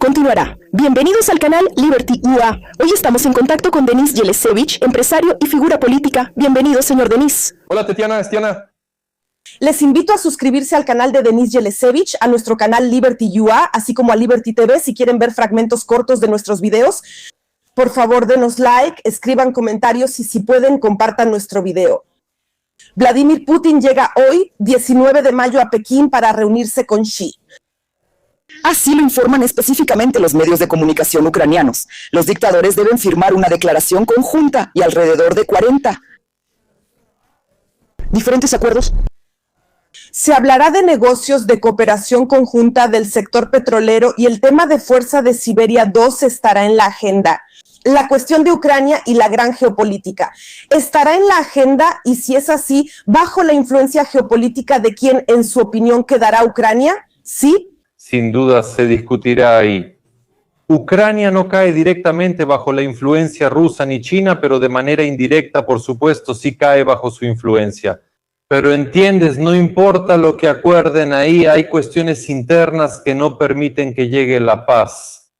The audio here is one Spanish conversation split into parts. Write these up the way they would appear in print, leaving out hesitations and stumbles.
continuará. Bienvenidos al canal Liberty UA. Hoy estamos en contacto con Denis Yelesevich, empresario y figura política. Bienvenido, señor Denis. Hola, Tetiana. Les invito a suscribirse al canal de Denis Yelesevich, a nuestro canal Liberty UA, así como a Liberty TV si quieren ver fragmentos cortos de nuestros videos. Por favor, denos like, escriban comentarios y si pueden, compartan nuestro video. Vladimir Putin llega hoy, 19 de mayo, a Pekín para reunirse con Xi. Así lo informan específicamente los medios de comunicación ucranianos. Los dictadores deben firmar una declaración conjunta y alrededor de 40 diferentes acuerdos. Se hablará de negocios de cooperación conjunta del sector petrolero y el tema de Fuerza de Siberia 2 estará en la agenda. La cuestión de Ucrania y la gran geopolítica estará en la agenda y si es así, bajo la influencia geopolítica de quién, en su opinión, quedará Ucrania, ¿sí? Sin duda se discutirá ahí. Ucrania no cae directamente bajo la influencia rusa ni china, pero de manera indirecta, por supuesto, sí cae bajo su influencia. Pero entiendes, no importa lo que acuerden ahí, hay cuestiones internas que no permiten que llegue la paz.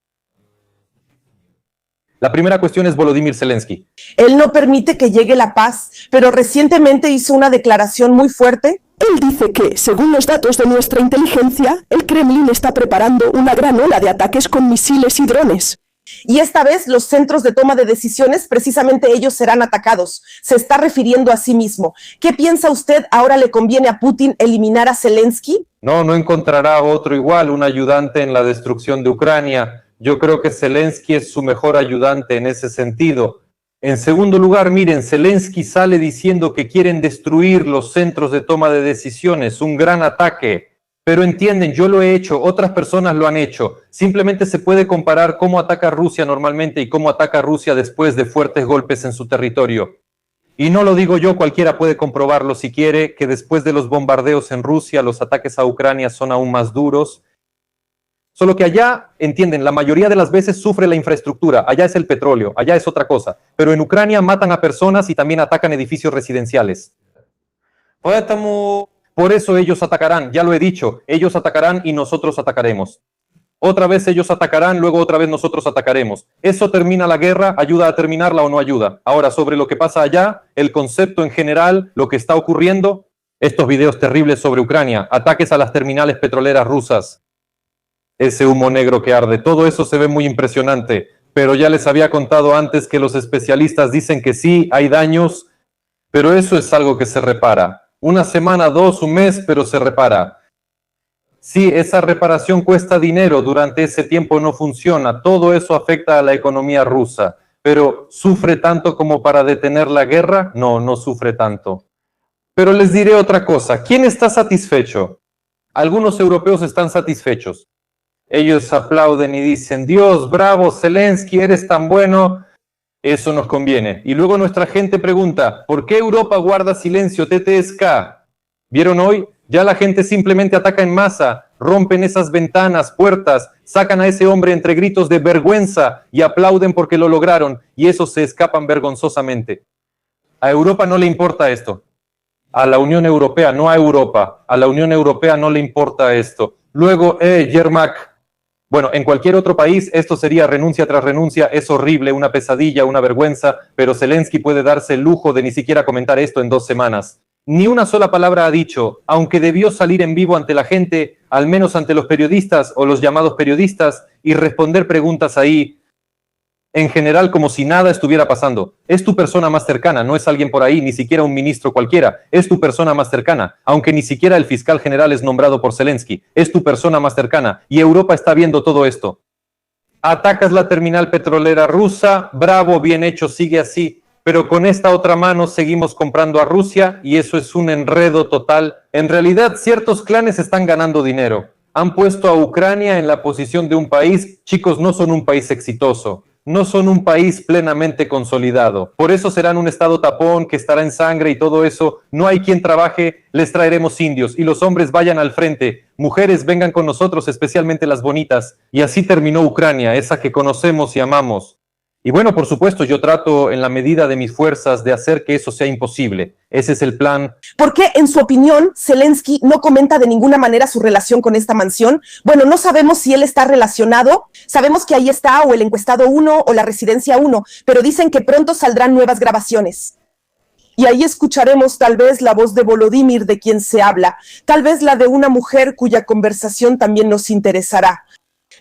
La primera cuestión es Volodymyr Zelensky. Él no permite que llegue la paz, pero recientemente hizo una declaración muy fuerte. Él dice que, según los datos de nuestra inteligencia, el Kremlin está preparando una gran ola de ataques con misiles y drones. Y esta vez los centros de toma de decisiones, precisamente ellos serán atacados. Se está refiriendo a sí mismo. ¿Qué piensa usted? ¿Ahora le conviene a Putin eliminar a Zelensky? No encontrará otro igual, un ayudante en la destrucción de Ucrania. Yo creo que Zelensky es su mejor ayudante en ese sentido. En segundo lugar, miren, Zelensky sale diciendo que quieren destruir los centros de toma de decisiones, un gran ataque. Pero entienden, yo lo he hecho, otras personas lo han hecho. Simplemente se puede comparar cómo ataca Rusia normalmente y cómo ataca Rusia después de fuertes golpes en su territorio. Y no lo digo yo, cualquiera puede comprobarlo si quiere, que después de los bombardeos en Rusia, los ataques a Ucrania son aún más duros. Solo que allá, entienden, la mayoría de las veces sufre la infraestructura, allá es el petróleo, allá es otra cosa. Pero en Ucrania matan a personas y también atacan edificios residenciales. Por eso ellos atacarán, ya lo he dicho, ellos atacarán y nosotros atacaremos. Otra vez ellos atacarán, luego otra vez nosotros atacaremos. ¿Eso termina la guerra? ¿Ayuda a terminarla o no ayuda? Ahora, sobre lo que pasa allá, el concepto en general, lo que está ocurriendo, estos videos terribles sobre Ucrania, ataques a las terminales petroleras rusas, ese humo negro que arde, todo eso se ve muy impresionante, pero ya les había contado antes que los especialistas dicen que sí, hay daños, pero eso es algo que se repara. Una semana, dos, un mes, pero se repara. Sí, esa reparación cuesta dinero, durante ese tiempo no funciona, todo eso afecta a la economía rusa, pero ¿sufre tanto como para detener la guerra? No sufre tanto. Pero les diré otra cosa, ¿quién está satisfecho? Algunos europeos están satisfechos. Ellos aplauden y dicen, Dios, bravo, Zelensky, eres tan bueno, eso nos conviene. Y luego nuestra gente pregunta, ¿por qué Europa guarda silencio? TTSK. ¿Vieron hoy? Ya la gente simplemente ataca en masa, rompen esas ventanas, puertas, sacan a ese hombre entre gritos de vergüenza y aplauden porque lo lograron y esos se escapan vergonzosamente. A Europa no le importa esto. A la Unión Europea, no a Europa. A la Unión Europea no le importa esto. Luego, Yermak. Bueno, en cualquier otro país esto sería renuncia tras renuncia, es horrible, una pesadilla, una vergüenza, pero Zelensky puede darse el lujo de ni siquiera comentar esto en 2 semanas. Ni una sola palabra ha dicho, aunque debió salir en vivo ante la gente, al menos ante los periodistas o los llamados periodistas, y responder preguntas ahí, en general como si nada estuviera pasando. Es tu persona más cercana, no es alguien por ahí, ni siquiera un ministro cualquiera, es tu persona más cercana, aunque ni siquiera el fiscal general es nombrado por Zelensky, es tu persona más cercana, y Europa está viendo todo esto. Atacas la terminal petrolera rusa, bravo, bien hecho, sigue así, pero con esta otra mano seguimos comprando a Rusia y eso es un enredo total. En realidad, ciertos clanes están ganando dinero. Han puesto a Ucrania en la posición de un país, chicos, no son un país exitoso. No son un país plenamente consolidado. Por eso serán un estado tapón que estará en sangre y todo eso. No hay quien trabaje, les traeremos indios y los hombres vayan al frente. Mujeres vengan con nosotros, especialmente las bonitas. Y así terminó Ucrania, esa que conocemos y amamos. Y bueno, por supuesto, yo trato en la medida de mis fuerzas de hacer que eso sea imposible. Ese es el plan. ¿Por qué, en su opinión, Zelensky no comenta de ninguna manera su relación con esta mansión? Bueno, no sabemos si él está relacionado. Sabemos que ahí está o el encuestado 1 o la residencia 1, pero dicen que pronto saldrán nuevas grabaciones. Y ahí escucharemos tal vez la voz de Volodymyr de quien se habla, tal vez la de una mujer cuya conversación también nos interesará.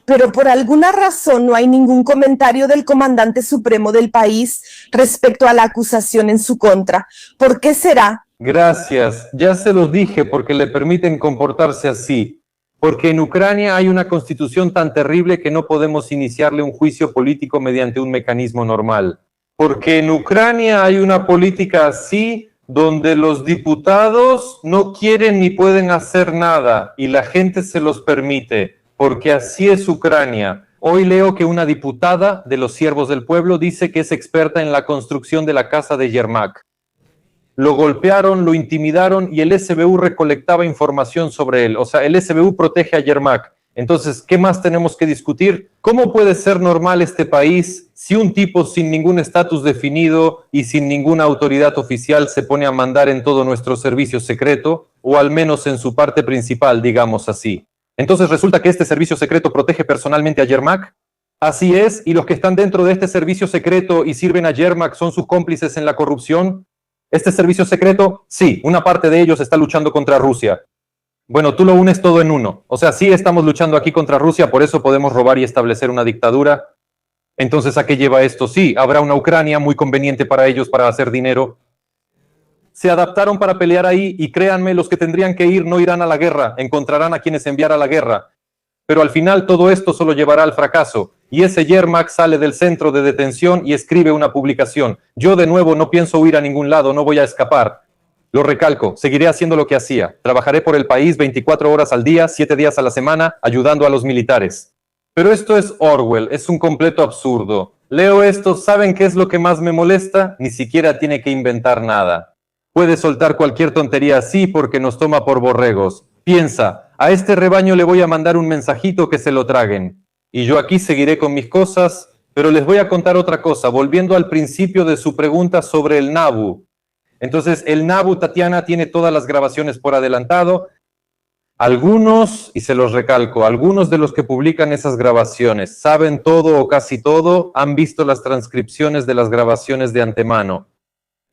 Pero por alguna razón no hay ningún comentario del comandante supremo del país respecto a la acusación en su contra. ¿Por qué será? Gracias. Ya se los dije porque le permiten comportarse así. Porque en Ucrania hay una constitución tan terrible que no podemos iniciarle un juicio político mediante un mecanismo normal. Porque en Ucrania hay una política así donde los diputados no quieren ni pueden hacer nada y la gente se los permite. Porque así es Ucrania. Hoy leo que una diputada de los Siervos del Pueblo dice que es experta en la construcción de la casa de Yermak. Lo golpearon, lo intimidaron y el SBU recolectaba información sobre él. O sea, el SBU protege a Yermak. Entonces, ¿qué más tenemos que discutir? ¿Cómo puede ser normal este país si un tipo sin ningún estatus definido y sin ninguna autoridad oficial se pone a mandar en todo nuestro servicio secreto, o al menos en su parte principal, digamos así? Entonces resulta que este servicio secreto protege personalmente a Yermak. Así es, y los que están dentro de este servicio secreto y sirven a Yermak son sus cómplices en la corrupción. Este servicio secreto, sí, una parte de ellos está luchando contra Rusia. Bueno, tú lo unes todo en uno. O sea, sí estamos luchando aquí contra Rusia, por eso podemos robar y establecer una dictadura. Entonces, ¿a qué lleva esto? Sí, habrá una Ucrania muy conveniente para ellos para hacer dinero. Se adaptaron para pelear ahí y créanme, los que tendrían que ir no irán a la guerra, encontrarán a quienes enviar a la guerra. Pero al final todo esto solo llevará al fracaso. Y ese Yermak sale del centro de detención y escribe una publicación. Yo de nuevo no pienso huir a ningún lado, no voy a escapar. Lo recalco, seguiré haciendo lo que hacía. Trabajaré por el país 24 horas al día, 7 días a la semana, ayudando a los militares. Pero esto es Orwell, es un completo absurdo. Leo esto, ¿saben qué es lo que más me molesta? Ni siquiera tiene que inventar nada. Puede soltar cualquier tontería así porque nos toma por borregos. Piensa, a este rebaño le voy a mandar un mensajito que se lo traguen. Y yo aquí seguiré con mis cosas, pero les voy a contar otra cosa, volviendo al principio de su pregunta sobre el Nabu. Entonces, el Nabu, Tatiana, tiene todas las grabaciones por adelantado. Algunos, y se los recalco, algunos de los que publican esas grabaciones saben todo o casi todo, han visto las transcripciones de las grabaciones de antemano.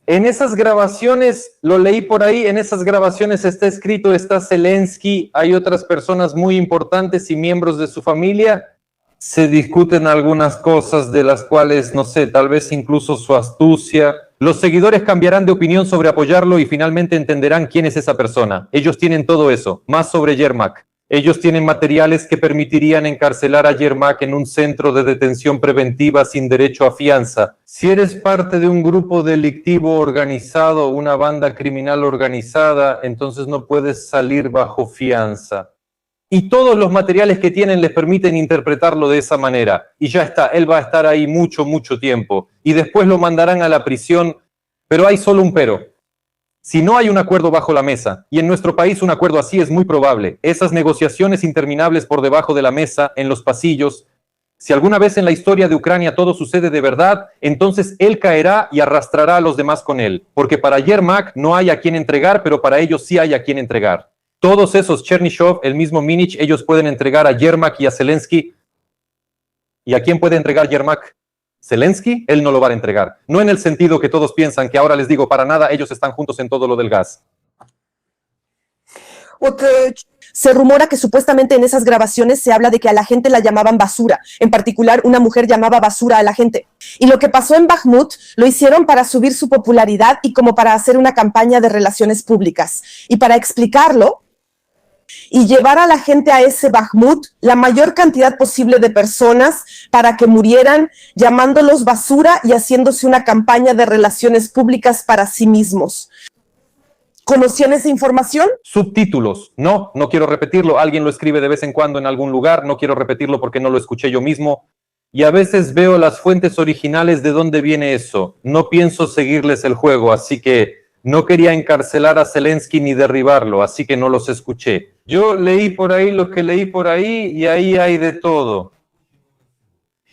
En esas grabaciones, lo leí por ahí, en esas grabaciones está escrito, está Zelensky, hay otras personas muy importantes y miembros de su familia. Se discuten algunas cosas de las cuales, no sé, tal vez incluso su astucia. Los seguidores cambiarán de opinión sobre apoyarlo y finalmente entenderán quién es esa persona. Ellos tienen todo eso, más sobre Yermak. Ellos tienen materiales que permitirían encarcelar a Yermak en un centro de detención preventiva sin derecho a fianza. Si eres parte de un grupo delictivo organizado, una banda criminal organizada, entonces no puedes salir bajo fianza. Y todos los materiales que tienen les permiten interpretarlo de esa manera. Y ya está, él va a estar ahí mucho, mucho tiempo. Y después lo mandarán a la prisión, pero hay solo un pero. Si no hay un acuerdo bajo la mesa, y en nuestro país un acuerdo así es muy probable, esas negociaciones interminables por debajo de la mesa, en los pasillos, si alguna vez en la historia de Ucrania todo sucede de verdad, entonces él caerá y arrastrará a los demás con él. Porque para Yermak no hay a quien entregar, pero para ellos sí hay a quien entregar. Todos esos, Chernyshov, el mismo Minich, ellos pueden entregar a Yermak y a Zelensky. ¿Y a quién puede entregar Yermak? Zelensky, él no lo va a entregar. No en el sentido que todos piensan, que ahora les digo, para nada, ellos están juntos en todo lo del gas. Se rumora que supuestamente en esas grabaciones se habla de que a la gente la llamaban basura. En particular, una mujer llamaba basura a la gente. Y lo que pasó en Bakhmut lo hicieron para subir su popularidad y como para hacer una campaña de relaciones públicas. Y para explicarlo y llevar a la gente a ese Bakhmut, la mayor cantidad posible de personas para que murieran, llamándolos basura y haciéndose una campaña de relaciones públicas para sí mismos. ¿Conocían esa información? Subtítulos. No quiero repetirlo. Alguien lo escribe de vez en cuando en algún lugar. No quiero repetirlo porque no lo escuché yo mismo. Y a veces veo las fuentes originales de dónde viene eso. No pienso seguirles el juego, así que no quería encarcelar a Zelensky ni derribarlo, así que no los escuché. Yo leí por ahí lo que leí por ahí y ahí hay de todo.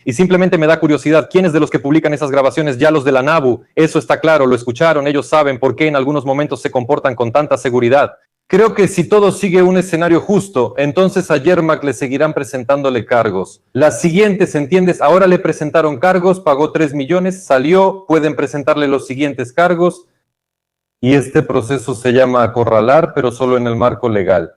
Y simplemente me da curiosidad, ¿quiénes de los que publican esas grabaciones ya los de la NABU? Eso está claro, lo escucharon, ellos saben por qué en algunos momentos se comportan con tanta seguridad. Creo que si todo sigue un escenario justo, entonces a Yermak le seguirán presentándole cargos. Las siguientes, ¿entiendes? Ahora le presentaron cargos, pagó 3 millones, salió, pueden presentarle los siguientes cargos. Y este proceso se llama acorralar, pero solo en el marco legal.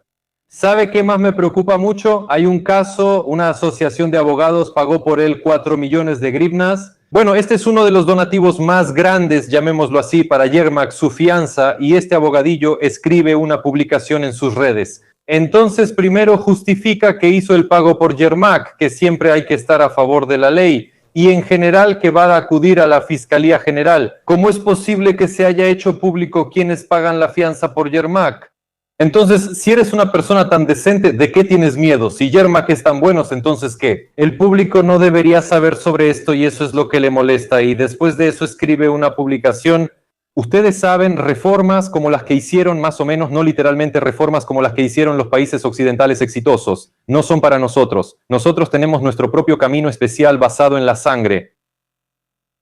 ¿Sabe qué más me preocupa mucho? Hay un caso, una asociación de abogados pagó por él 4 millones de grivnas. Bueno, este es uno de los donativos más grandes, llamémoslo así, para Yermak, su fianza, y este abogadillo escribe una publicación en sus redes. Entonces, primero justifica que hizo el pago por Yermak, que siempre hay que estar a favor de la ley, y en general que va a acudir a la Fiscalía General. ¿Cómo es posible que se haya hecho público quiénes pagan la fianza por Yermak? Entonces, si eres una persona tan decente, ¿de qué tienes miedo? Si Yermak es tan bueno, entonces ¿qué? El público no debería saber sobre esto y eso es lo que le molesta. Y después de eso escribe una publicación. Ustedes saben, reformas como las que hicieron, más o menos, no literalmente reformas como las que hicieron los países occidentales exitosos, no son para nosotros. Nosotros tenemos nuestro propio camino especial basado en la sangre.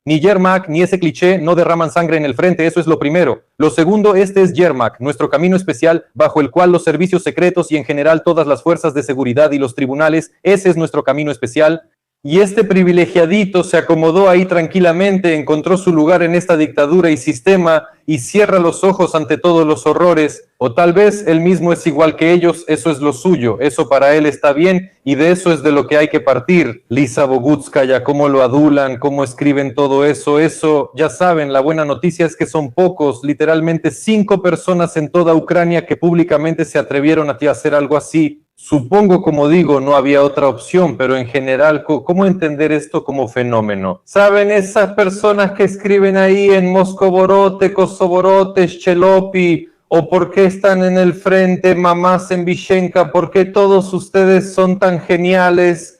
Ni Yermak ni ese cliché no derraman sangre en el frente, eso es lo primero. Lo segundo, este es Yermak, nuestro camino especial bajo el cual los servicios secretos y en general todas las fuerzas de seguridad y los tribunales, ese es nuestro camino especial. Y este privilegiadito se acomodó ahí tranquilamente, encontró su lugar en esta dictadura y sistema y cierra los ojos ante todos los horrores. O tal vez él mismo es igual que ellos, eso es lo suyo, eso para él está bien y de eso es de lo que hay que partir. Lisa Bogutskaya, cómo lo adulan, cómo escriben todo eso, ya saben, la buena noticia es que son pocos, literalmente 5 personas en toda Ucrania que públicamente se atrevieron a hacer algo así. Supongo, como digo, no había otra opción, pero en general, ¿cómo entender esto como fenómeno? ¿Saben esas personas que escriben ahí en Moscovorote, Kosovorote, Shelopi, o por qué están en el frente, mamás en Vishenka, por qué todos ustedes son tan geniales?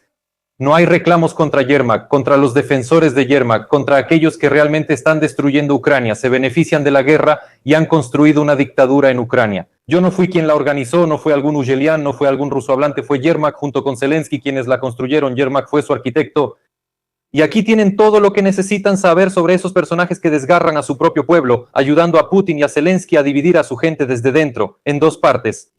No hay reclamos contra Yermak, contra los defensores de Yermak, contra aquellos que realmente están destruyendo Ucrania, se benefician de la guerra y han construido una dictadura en Ucrania. Yo no fui quien la organizó, no fue algún Ugelian, no fue algún ruso hablante, fue Yermak junto con Zelensky quienes la construyeron. Yermak fue su arquitecto. Y aquí tienen todo lo que necesitan saber sobre esos personajes que desgarran a su propio pueblo, ayudando a Putin y a Zelensky a dividir a su gente desde dentro, en 2 partes.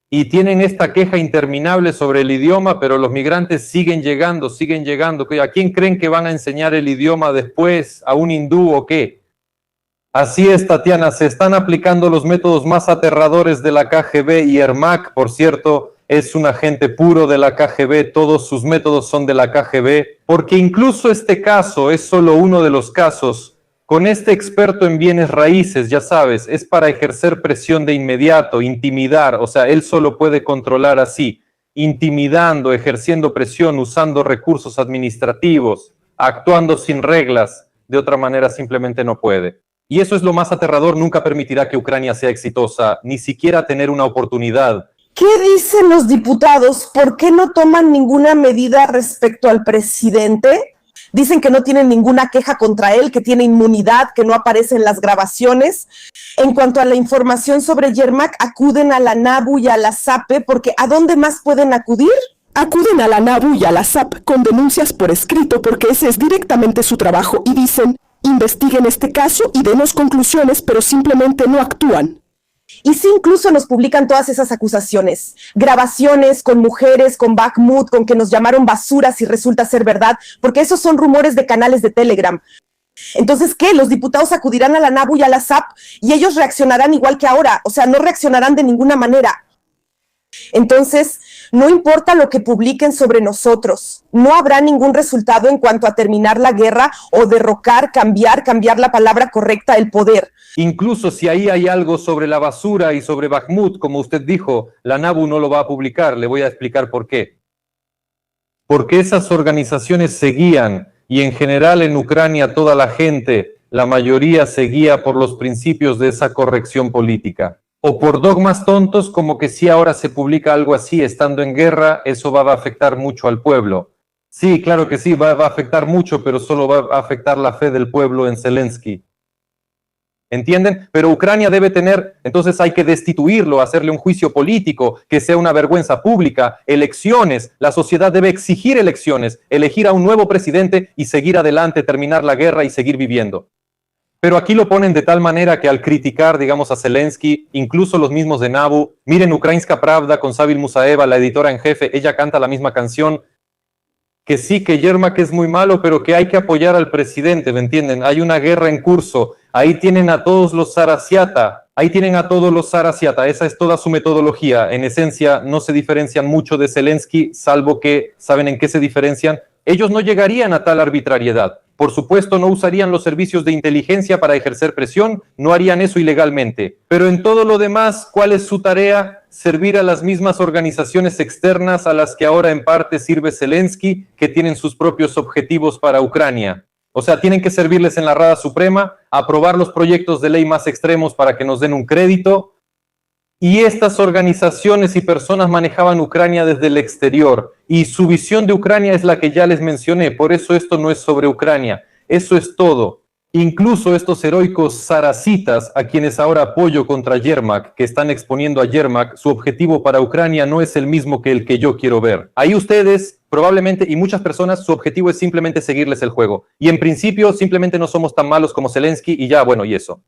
Y tienen esta queja interminable sobre el idioma, pero los migrantes siguen llegando. ¿A quién creen que van a enseñar el idioma después? ¿A un hindú o qué? Así es, Tatiana, se están aplicando los métodos más aterradores de la KGB y Yermak, por cierto, es un agente puro de la KGB, todos sus métodos son de la KGB, porque incluso este caso es solo uno de los casos. Con este experto en bienes raíces, ya sabes, es para ejercer presión de inmediato, intimidar, o sea, él solo puede controlar así, intimidando, ejerciendo presión, usando recursos administrativos, actuando sin reglas, de otra manera simplemente no puede. Y eso es lo más aterrador, nunca permitirá que Ucrania sea exitosa, ni siquiera tener una oportunidad. ¿Qué dicen los diputados? ¿Por qué no toman ninguna medida respecto al presidente? Dicen que no tienen ninguna queja contra él, que tiene inmunidad, que no aparece en las grabaciones. En cuanto a la información sobre Yermak, acuden a la NABU y a la SAPE, porque ¿a dónde más pueden acudir? Acuden a la NABU y a la SAP con denuncias por escrito porque ese es directamente su trabajo y dicen, investiguen este caso y denos conclusiones, pero simplemente no actúan. Y sí, incluso nos publican todas esas acusaciones, grabaciones con mujeres, con Bakhmut, con que nos llamaron basura si resulta ser verdad, porque esos son rumores de canales de Telegram. Entonces, ¿qué? Los diputados acudirán a la NABU y a la SAP y ellos reaccionarán igual que ahora, o sea, no reaccionarán de ninguna manera. Entonces, no importa lo que publiquen sobre nosotros, no habrá ningún resultado en cuanto a terminar la guerra o derrocar, cambiar la palabra correcta, el poder. Incluso si ahí hay algo sobre la basura y sobre Bakhmut, como usted dijo, la NABU no lo va a publicar, le voy a explicar por qué. Porque esas organizaciones se guían, y en general en Ucrania toda la gente, la mayoría se guía por los principios de esa corrección política. O por dogmas tontos como que si ahora se publica algo así estando en guerra, eso va a afectar mucho al pueblo. Sí, claro que sí, va a afectar mucho, pero solo va a afectar la fe del pueblo en Zelensky. ¿entienden? Pero Ucrania debe tener, entonces hay que destituirlo, hacerle un juicio político, que sea una vergüenza pública, elecciones, la sociedad debe exigir elecciones, elegir a un nuevo presidente y seguir adelante, terminar la guerra y seguir viviendo. Pero aquí lo ponen de tal manera que al criticar, digamos, a Zelensky, incluso los mismos de Nabu, miren Ukrainska Pravda con Savil Musaeva, la editora en jefe, ella canta la misma canción, que sí, que Yermak es muy malo, pero que hay que apoyar al presidente, ¿me entienden? Hay una guerra en curso, ahí tienen a todos los Sarasiata, esa es toda su metodología, en esencia no se diferencian mucho de Zelensky, salvo que, ¿saben en qué se diferencian? Ellos no llegarían a tal arbitrariedad. Por supuesto, no usarían los servicios de inteligencia para ejercer presión, no harían eso ilegalmente. Pero en todo lo demás, ¿cuál es su tarea? Servir a las mismas organizaciones externas a las que ahora en parte sirve Zelensky, que tienen sus propios objetivos para Ucrania. O sea, tienen que servirles en la Rada Suprema, aprobar los proyectos de ley más extremos para que nos den un crédito. Y estas organizaciones y personas manejaban Ucrania desde el exterior. Y su visión de Ucrania es la que ya les mencioné. Por eso esto no es sobre Ucrania. Eso es todo. Incluso estos heroicos sarasitas, a quienes ahora apoyo contra Yermak, que están exponiendo a Yermak, su objetivo para Ucrania no es el mismo que el que yo quiero ver. Ahí ustedes, probablemente, y muchas personas, su objetivo es simplemente seguirles el juego. Y en principio, simplemente no somos tan malos como Zelensky y ya, bueno, y eso.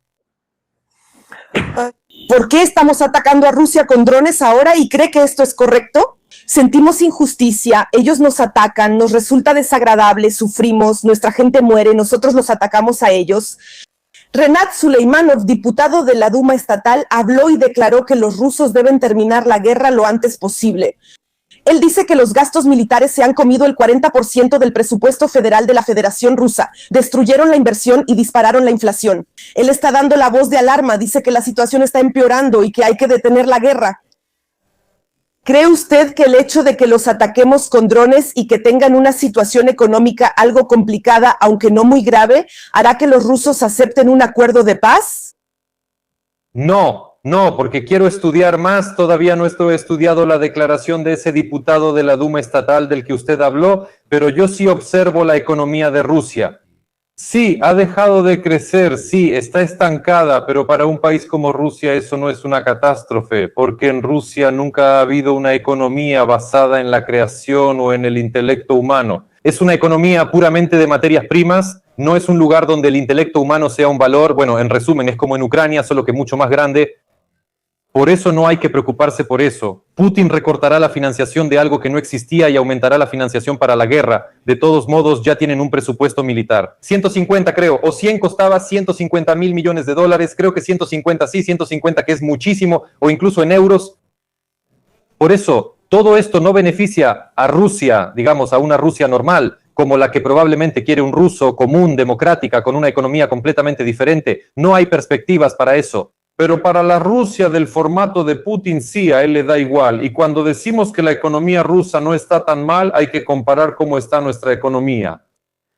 ¿Por qué estamos atacando a Rusia con drones ahora y cree que esto es correcto? Sentimos injusticia, ellos nos atacan, nos resulta desagradable, sufrimos, nuestra gente muere, nosotros los atacamos a ellos. Renat Suleimanov, diputado de la Duma estatal, habló y declaró que los rusos deben terminar la guerra lo antes posible. Él dice que los gastos militares se han comido el 40% del presupuesto federal de la Federación Rusa, destruyeron la inversión y dispararon la inflación. Él está dando la voz de alarma, dice que la situación está empeorando y que hay que detener la guerra. ¿Cree usted que el hecho de que los ataquemos con drones y que tengan una situación económica algo complicada, aunque no muy grave, hará que los rusos acepten un acuerdo de paz? No, porque quiero estudiar más. Todavía no he estudiado la declaración de ese diputado de la Duma estatal del que usted habló, pero yo sí observo la economía de Rusia. Sí, ha dejado de crecer, sí, está estancada, pero para un país como Rusia eso no es una catástrofe, porque en Rusia nunca ha habido una economía basada en la creación o en el intelecto humano. Es una economía puramente de materias primas, no es un lugar donde el intelecto humano sea un valor. Bueno, en resumen, es como en Ucrania, solo que mucho más grande. Por eso no hay que preocuparse por eso. Putin recortará la financiación de algo que no existía y aumentará la financiación para la guerra. De todos modos, ya tienen un presupuesto militar. 150 creo, o 100 costaba 150 mil millones de dólares. Creo que 150 sí, 150 que es muchísimo, o incluso en euros. Por eso, todo esto no beneficia a Rusia, digamos, a una Rusia normal, como la que probablemente quiere un ruso común, democrática, con una economía completamente diferente. No hay perspectivas para eso. Pero para la Rusia del formato de Putin sí, a él le da igual. Y cuando decimos que la economía rusa no está tan mal, hay que comparar cómo está nuestra economía.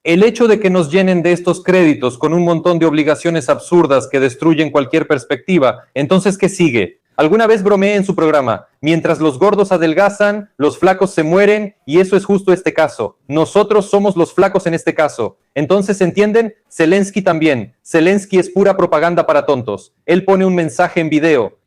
El hecho de que nos llenen de estos créditos con un montón de obligaciones absurdas que destruyen cualquier perspectiva, entonces, ¿qué sigue? Alguna vez bromeé en su programa, mientras los gordos adelgazan, los flacos se mueren, y eso es justo este caso. Nosotros somos los flacos en este caso. Entonces, ¿entienden? Zelensky también. Zelensky es pura propaganda para tontos. Él pone un mensaje en video.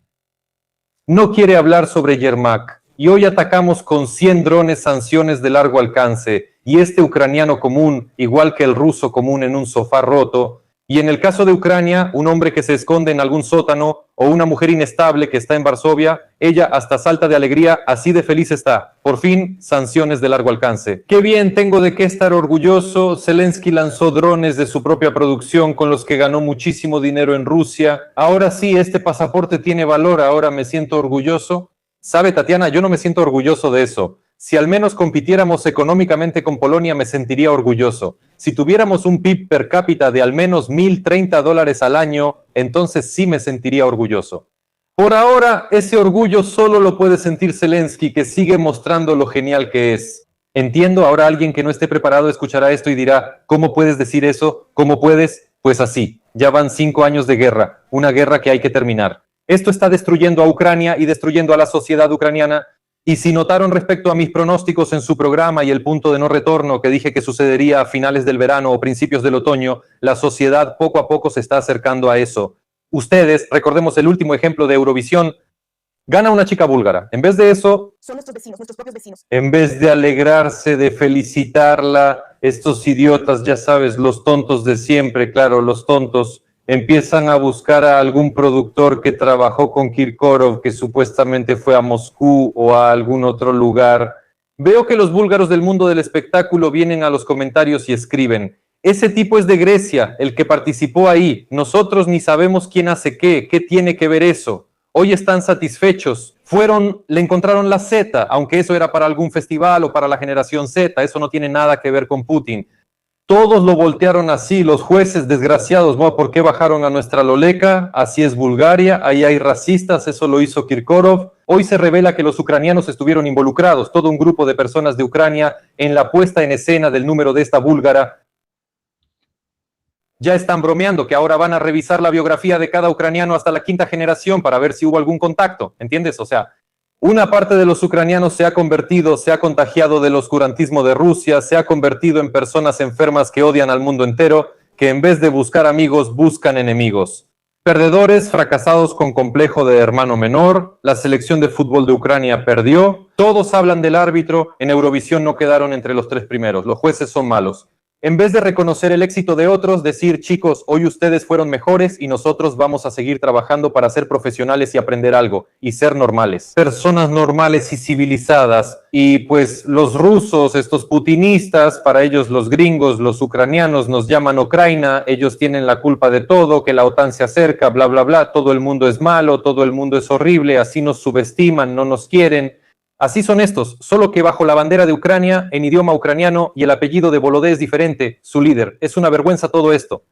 No quiere hablar sobre Yermak. Y hoy atacamos con 100 drones sanciones de largo alcance. Y este ucraniano común, igual que el ruso común en un sofá roto. Y en el caso de Ucrania, un hombre que se esconde en algún sótano o una mujer inestable que está en Varsovia, ella hasta salta de alegría, así de feliz está. Por fin, sanciones de largo alcance. ¡Qué bien! Tengo de qué estar orgulloso. Zelensky lanzó drones de su propia producción con los que ganó muchísimo dinero en Rusia. Ahora sí, este pasaporte tiene valor, ahora me siento orgulloso. ¿Sabe, Tatiana? Yo no me siento orgulloso de eso. Si al menos compitiéramos económicamente con Polonia, me sentiría orgulloso. Si tuviéramos un PIB per cápita de al menos $1,030 al año, entonces sí me sentiría orgulloso. Por ahora, ese orgullo solo lo puede sentir Zelensky, que sigue mostrando lo genial que es. Entiendo, ahora alguien que no esté preparado escuchará esto y dirá, ¿cómo puedes decir eso? ¿Cómo puedes? Pues así, ya van 5 años de guerra, una guerra que hay que terminar. Esto está destruyendo a Ucrania y destruyendo a la sociedad ucraniana. Y si notaron respecto a mis pronósticos en su programa y el punto de no retorno que dije que sucedería a finales del verano o principios del otoño, la sociedad poco a poco se está acercando a eso. ustedes, recordemos el último ejemplo de Eurovisión, gana una chica búlgara. En vez de eso, Son nuestros vecinos, nuestros propios vecinos. en vez de alegrarse, de felicitarla, estos idiotas, ya sabes, los tontos de siempre, claro, los tontos, empiezan a buscar a algún productor que trabajó con Kirkorov, que supuestamente fue a Moscú o a algún otro lugar. Veo que los búlgaros del mundo del espectáculo vienen a los comentarios y escriben: ese tipo es de Grecia, el que participó ahí. Nosotros ni sabemos quién hace qué tiene que ver eso. Hoy están satisfechos. Le encontraron la Z, aunque eso era para algún festival o para la generación Z. Eso no tiene nada que ver con Putin. Todos lo voltearon así, los jueces desgraciados. ¿No? ¿Por qué bajaron a nuestra Loleka? Así es Bulgaria, ahí hay racistas, eso lo hizo Kirkorov. Hoy se revela que los ucranianos estuvieron involucrados, todo un grupo de personas de Ucrania, en la puesta en escena del número de esta búlgara. Ya están bromeando que ahora van a revisar la biografía de cada ucraniano hasta la 5ª generación para ver si hubo algún contacto, ¿entiendes? O sea, una parte de los ucranianos se ha contagiado del oscurantismo de Rusia, se ha convertido en personas enfermas que odian al mundo entero, que en vez de buscar amigos, buscan enemigos. Perdedores, fracasados con complejo de hermano menor, la selección de fútbol de Ucrania perdió, todos hablan del árbitro, en Eurovisión no quedaron entre los 3 primeros, los jueces son malos. En vez de reconocer el éxito de otros, decir: chicos, hoy ustedes fueron mejores y nosotros vamos a seguir trabajando para ser profesionales y aprender algo, y ser normales. Personas normales y civilizadas. Y pues los rusos, estos putinistas, para ellos los gringos, los ucranianos nos llaman Ucrania, ellos tienen la culpa de todo, que la OTAN se acerca, bla, bla, bla, todo el mundo es malo, todo el mundo es horrible, así nos subestiman, no nos quieren. Así son estos, solo que bajo la bandera de Ucrania, en idioma ucraniano, y el apellido de Volodé es diferente, su líder. Es una vergüenza todo esto.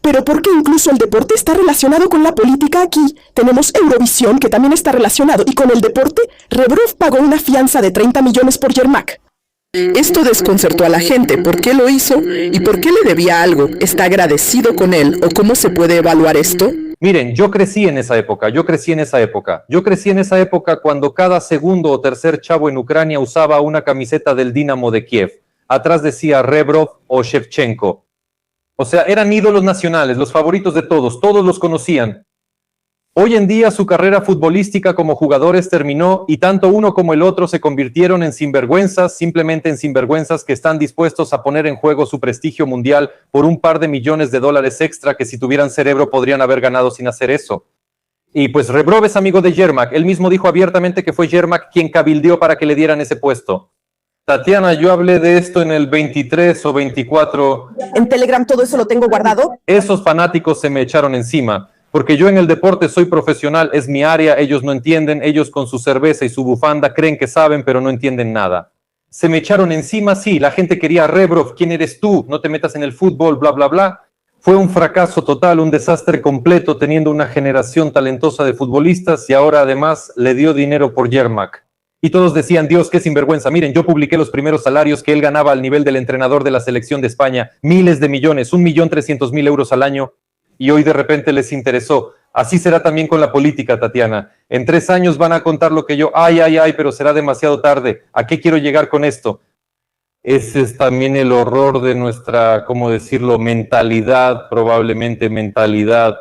Pero ¿por qué incluso el deporte está relacionado con la política aquí? Tenemos Eurovisión, que también está relacionado, y con el deporte, Rebrov pagó una fianza de 30 millones por Yermak. Esto desconcertó a la gente. ¿Por qué lo hizo? ¿Y por qué le debía algo? ¿Está agradecido con él? ¿O cómo se puede evaluar esto? Miren, yo crecí en esa época cuando cada segundo o tercer chavo en Ucrania usaba una camiseta del Dinamo de Kiev. Atrás decía Rebrov o Shevchenko. O sea, eran ídolos nacionales, los favoritos de todos los conocían. Hoy en día su carrera futbolística como jugadores terminó y tanto uno como el otro se convirtieron en sinvergüenzas, simplemente en sinvergüenzas que están dispuestos a poner en juego su prestigio mundial por un par de millones de dólares extra que si tuvieran cerebro podrían haber ganado sin hacer eso. Y pues Rebrov es amigo de Yermak, él mismo dijo abiertamente que fue Yermak quien cabildeó para que le dieran ese puesto. Tatiana, yo hablé de esto en el 23 o 24. En Telegram todo eso lo tengo guardado. Esos fanáticos se me echaron encima. Porque yo en el deporte soy profesional, es mi área, ellos no entienden, ellos con su cerveza y su bufanda creen que saben, pero no entienden nada. Se me echaron encima, sí, la gente quería: Rebrov, ¿quién eres tú? No te metas en el fútbol, bla, bla, bla. Fue un fracaso total, un desastre completo, teniendo una generación talentosa de futbolistas y ahora además le dio dinero por Yermak. Y todos decían: Dios, qué sinvergüenza. Miren, yo publiqué los primeros salarios que él ganaba al nivel del entrenador de la selección de España, miles de millones, 1.300.000 euros al año. Y hoy de repente les interesó. Así será también con la política, Tatiana. En 3 años van a contar lo que yo, pero será demasiado tarde. ¿A qué quiero llegar con esto? Ese es también el horror de nuestra, ¿cómo decirlo?, mentalidad, probablemente mentalidad.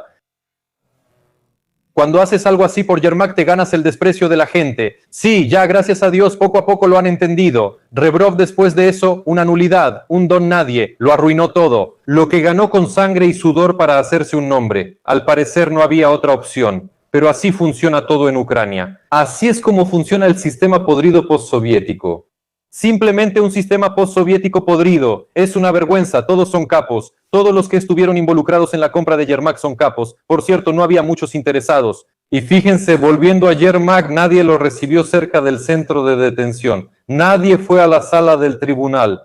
Cuando haces algo así por Yermak te ganas el desprecio de la gente. Sí, ya gracias a Dios poco a poco lo han entendido. Rebrov después de eso, una nulidad, un don nadie, lo arruinó todo. Lo que ganó con sangre y sudor para hacerse un nombre. Al parecer no había otra opción. Pero así funciona todo en Ucrania. Así es como funciona el sistema podrido postsoviético. Simplemente un sistema postsoviético podrido. Es una vergüenza, todos son capos. Todos los que estuvieron involucrados en la compra de Yermak son capos. Por cierto, no había muchos interesados. Y fíjense, volviendo a Yermak, nadie lo recibió cerca del centro de detención. Nadie fue a la sala del tribunal.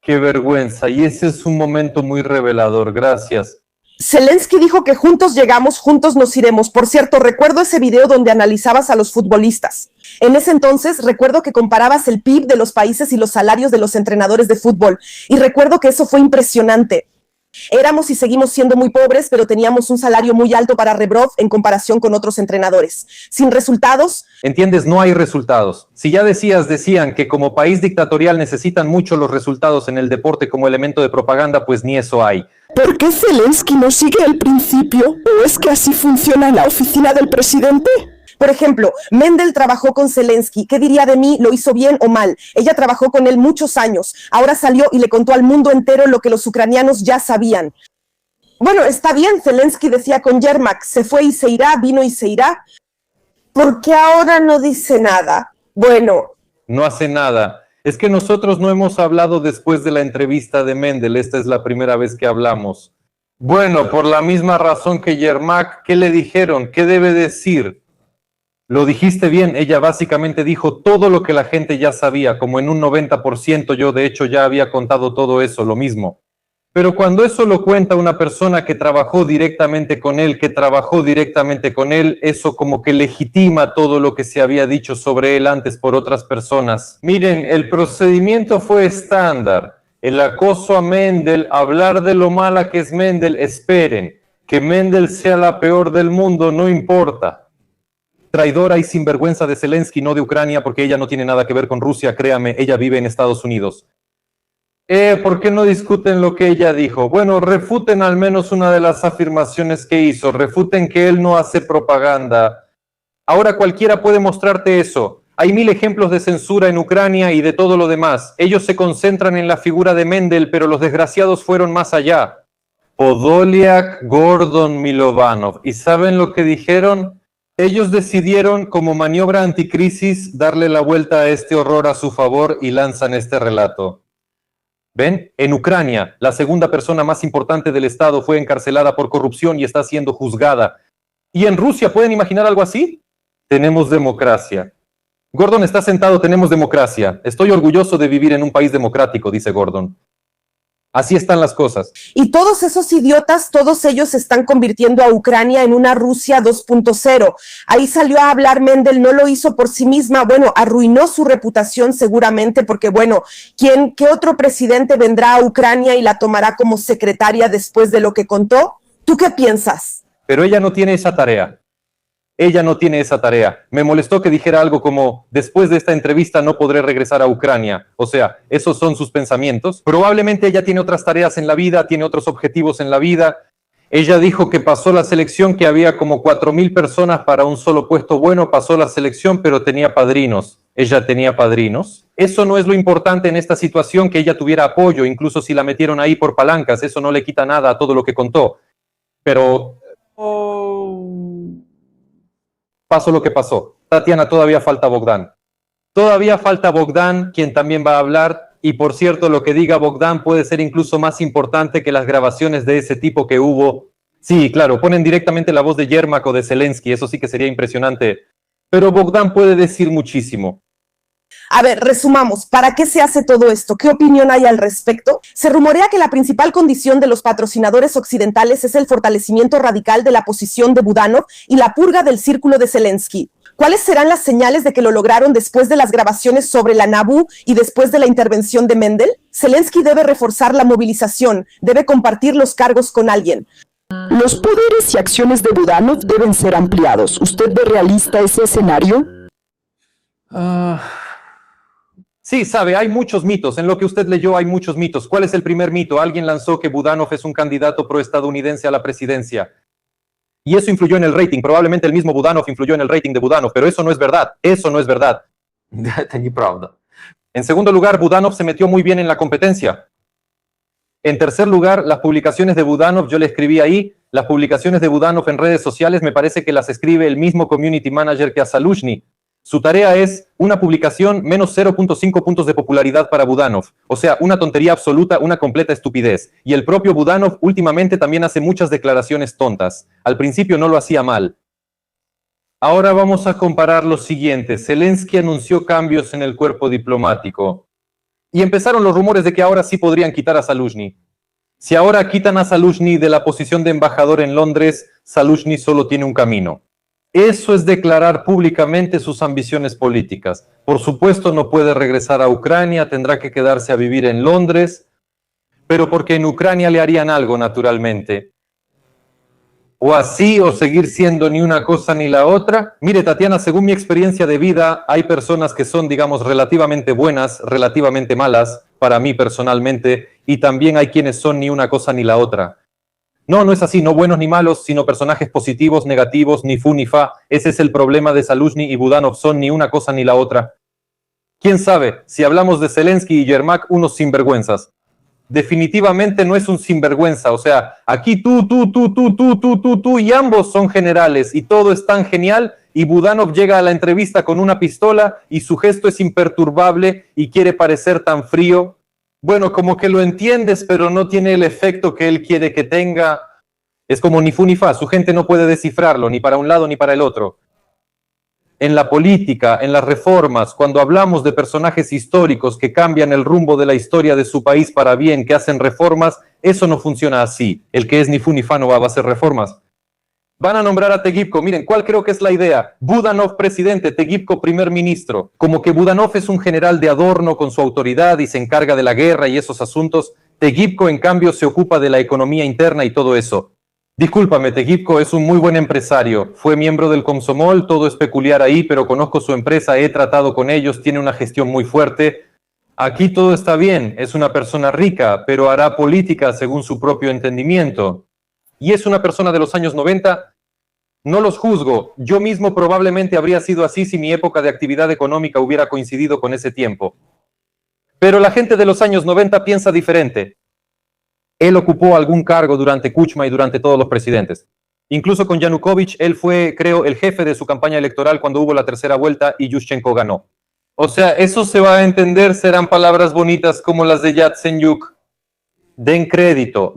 ¡Qué vergüenza! Y ese es un momento muy revelador. Gracias. Zelensky dijo que juntos llegamos, juntos nos iremos. Por cierto, recuerdo ese video donde analizabas a los futbolistas. En ese entonces, recuerdo que comparabas el PIB de los países y los salarios de los entrenadores de fútbol. Y recuerdo que eso fue impresionante. Éramos y seguimos siendo muy pobres, pero teníamos un salario muy alto para Rebrov en comparación con otros entrenadores. Sin resultados. ¿Entiendes? No hay resultados. Si ya decían que como país dictatorial necesitan mucho los resultados en el deporte como elemento de propaganda, pues ni eso hay. ¿Por qué Zelensky no sigue el principio? ¿O es que así funciona la oficina del presidente? Por ejemplo, Mendel trabajó con Zelensky. ¿Qué diría de mí? ¿Lo hizo bien o mal? Ella trabajó con él muchos años. Ahora salió y le contó al mundo entero lo que los ucranianos ya sabían. Bueno, está bien, Zelensky decía con Yermak, se fue y se irá, vino y se irá. ¿Por qué ahora no dice nada? Bueno. No hace nada. Es que nosotros no hemos hablado después de la entrevista de Mendel. Esta es la primera vez que hablamos. Bueno, por la misma razón que Yermak, ¿qué le dijeron? ¿Qué debe decir? Lo dijiste bien, ella básicamente dijo todo lo que la gente ya sabía, como en un 90%, yo de hecho ya había contado todo eso, lo mismo. Pero cuando eso lo cuenta una persona que trabajó directamente con él, eso como que legitima todo lo que se había dicho sobre él antes por otras personas. Miren, el procedimiento fue estándar. El acoso a Mendel, hablar de lo mala que es Mendel, esperen. Que Mendel sea la peor del mundo, no importa. Traidora y sinvergüenza de Zelensky, no de Ucrania, porque ella no tiene nada que ver con Rusia, créame, ella vive en Estados Unidos. ¿Por qué no discuten lo que ella dijo? Bueno, refuten al menos una de las afirmaciones que hizo, refuten que él no hace propaganda. Ahora cualquiera puede mostrarte eso. Hay 1000 ejemplos de censura en Ucrania y de todo lo demás. Ellos se concentran en la figura de Mendel, pero los desgraciados fueron más allá. Podolyak, Gordon, Milovanov. ¿Y saben lo que dijeron? Ellos decidieron, como maniobra anticrisis, darle la vuelta a este horror a su favor y lanzan este relato. ¿Ven? En Ucrania, la segunda persona más importante del Estado fue encarcelada por corrupción y está siendo juzgada. ¿Y en Rusia pueden imaginar algo así? Tenemos democracia. Gordon está sentado, tenemos democracia. Estoy orgulloso de vivir en un país democrático, dice Gordon. Así están las cosas. Y todos esos idiotas, todos ellos están convirtiendo a Ucrania en una Rusia 2.0. Ahí salió a hablar Mendel, no lo hizo por sí misma, bueno, arruinó su reputación seguramente, porque bueno, ¿qué otro presidente vendrá a Ucrania y la tomará como secretaria después de lo que contó? ¿Tú qué piensas? Pero ella no tiene esa tarea. Ella no tiene esa tarea. Me molestó que dijera algo como, después de esta entrevista no podré regresar a Ucrania. O sea, esos son sus pensamientos. Probablemente ella tiene otras tareas en la vida, tiene otros objetivos en la vida. Ella dijo que pasó la selección, que había como 4000 personas para un solo puesto. Bueno, pasó la selección, pero tenía padrinos. Ella tenía padrinos. Eso no es lo importante en esta situación, que ella tuviera apoyo, incluso si la metieron ahí por palancas. Eso no le quita nada a todo lo que contó. Pero... pasó lo que pasó. Tatiana, todavía falta Bogdan. Todavía falta Bogdan, quien también va a hablar. Y por cierto, lo que diga Bogdan puede ser incluso más importante que las grabaciones de ese tipo que hubo. Sí, claro, ponen directamente la voz de Yermak o de Zelensky, eso sí que sería impresionante. Pero Bogdan puede decir muchísimo. A ver, resumamos, ¿para qué se hace todo esto? ¿Qué opinión hay al respecto? Se rumorea que la principal condición de los patrocinadores occidentales es el fortalecimiento radical de la posición de Budanov y la purga del círculo de Zelensky. ¿Cuáles serán las señales de que lo lograron después de las grabaciones sobre la NABU y después de la intervención de Mendel? Zelensky debe reforzar la movilización, debe compartir los cargos con alguien. Los poderes y acciones de Budanov deben ser ampliados. ¿Usted ve realista ese escenario? Sí, sabe, hay muchos mitos. En lo que usted leyó hay muchos mitos. ¿Cuál es el primer mito? Alguien lanzó que Budanov es un candidato proestadounidense a la presidencia. Y eso influyó en el rating. Probablemente el mismo Budanov influyó en el rating de Budanov, pero eso no es verdad. Eso no es verdad. En segundo lugar, Budanov se metió muy bien en la competencia. En tercer lugar, las publicaciones de Budanov, yo le escribí ahí, las publicaciones de Budanov en redes sociales me parece que las escribe el mismo community manager que a Zaluzhny. Su tarea es una publicación menos 0.5 puntos de popularidad para Budanov. O sea, una tontería absoluta, una completa estupidez. Y el propio Budanov últimamente también hace muchas declaraciones tontas. Al principio no lo hacía mal. Ahora vamos a comparar lo siguiente. Zelensky anunció cambios en el cuerpo diplomático. Y empezaron los rumores de que ahora sí podrían quitar a Zaluzhny. Si ahora quitan a Zaluzhny de la posición de embajador en Londres, Zaluzhny solo tiene un camino. Eso es declarar públicamente sus ambiciones políticas. Por supuesto no puede regresar a Ucrania, tendrá que quedarse a vivir en Londres, pero porque en Ucrania le harían algo naturalmente. O así, o seguir siendo ni una cosa ni la otra. Mire, Tatiana, según mi experiencia de vida, hay personas que son, digamos, relativamente buenas, relativamente malas, para mí personalmente, y también hay quienes son ni una cosa ni la otra. No, no es así, no buenos ni malos, sino personajes positivos, negativos, ni fu ni fa. Ese es el problema de Zaluzhny y Budanov, son ni una cosa ni la otra. ¿Quién sabe? Si hablamos de Zelensky y Yermak, unos sinvergüenzas. Definitivamente no es un sinvergüenza, o sea, aquí tú, y ambos son generales, y todo es tan genial, y Budanov llega a la entrevista con una pistola, y su gesto es imperturbable, y quiere parecer tan frío. Bueno, como que lo entiendes, pero no tiene el efecto que él quiere que tenga. Es como ni fu ni fa, su gente no puede descifrarlo, ni para un lado ni para el otro. En la política, en las reformas, cuando hablamos de personajes históricos que cambian el rumbo de la historia de su país para bien, que hacen reformas, eso no funciona así. El que es ni fu ni fa no va a hacer reformas. Van a nombrar a Tegipko. Miren, ¿cuál creo que es la idea? Budanov presidente, Tegipko primer ministro. Como que Budanov es un general de adorno con su autoridad y se encarga de la guerra y esos asuntos. Tegipko, en cambio, se ocupa de la economía interna y todo eso. Discúlpame, Tegipko es un muy buen empresario. Fue miembro del Komsomol, todo es peculiar ahí, pero conozco su empresa, he tratado con ellos, tiene una gestión muy fuerte. Aquí todo está bien, es una persona rica, pero hará política según su propio entendimiento. Y es una persona de los años 90, no los juzgo. Yo mismo probablemente habría sido así si mi época de actividad económica hubiera coincidido con ese tiempo. Pero la gente de los años 90 piensa diferente. Él ocupó algún cargo durante Kuchma y durante todos los presidentes. Incluso con Yanukovych, él fue, creo, el jefe de su campaña electoral cuando hubo la tercera vuelta y Yushchenko ganó. O sea, eso se va a entender, serán palabras bonitas como las de Yatsenyuk. Den crédito,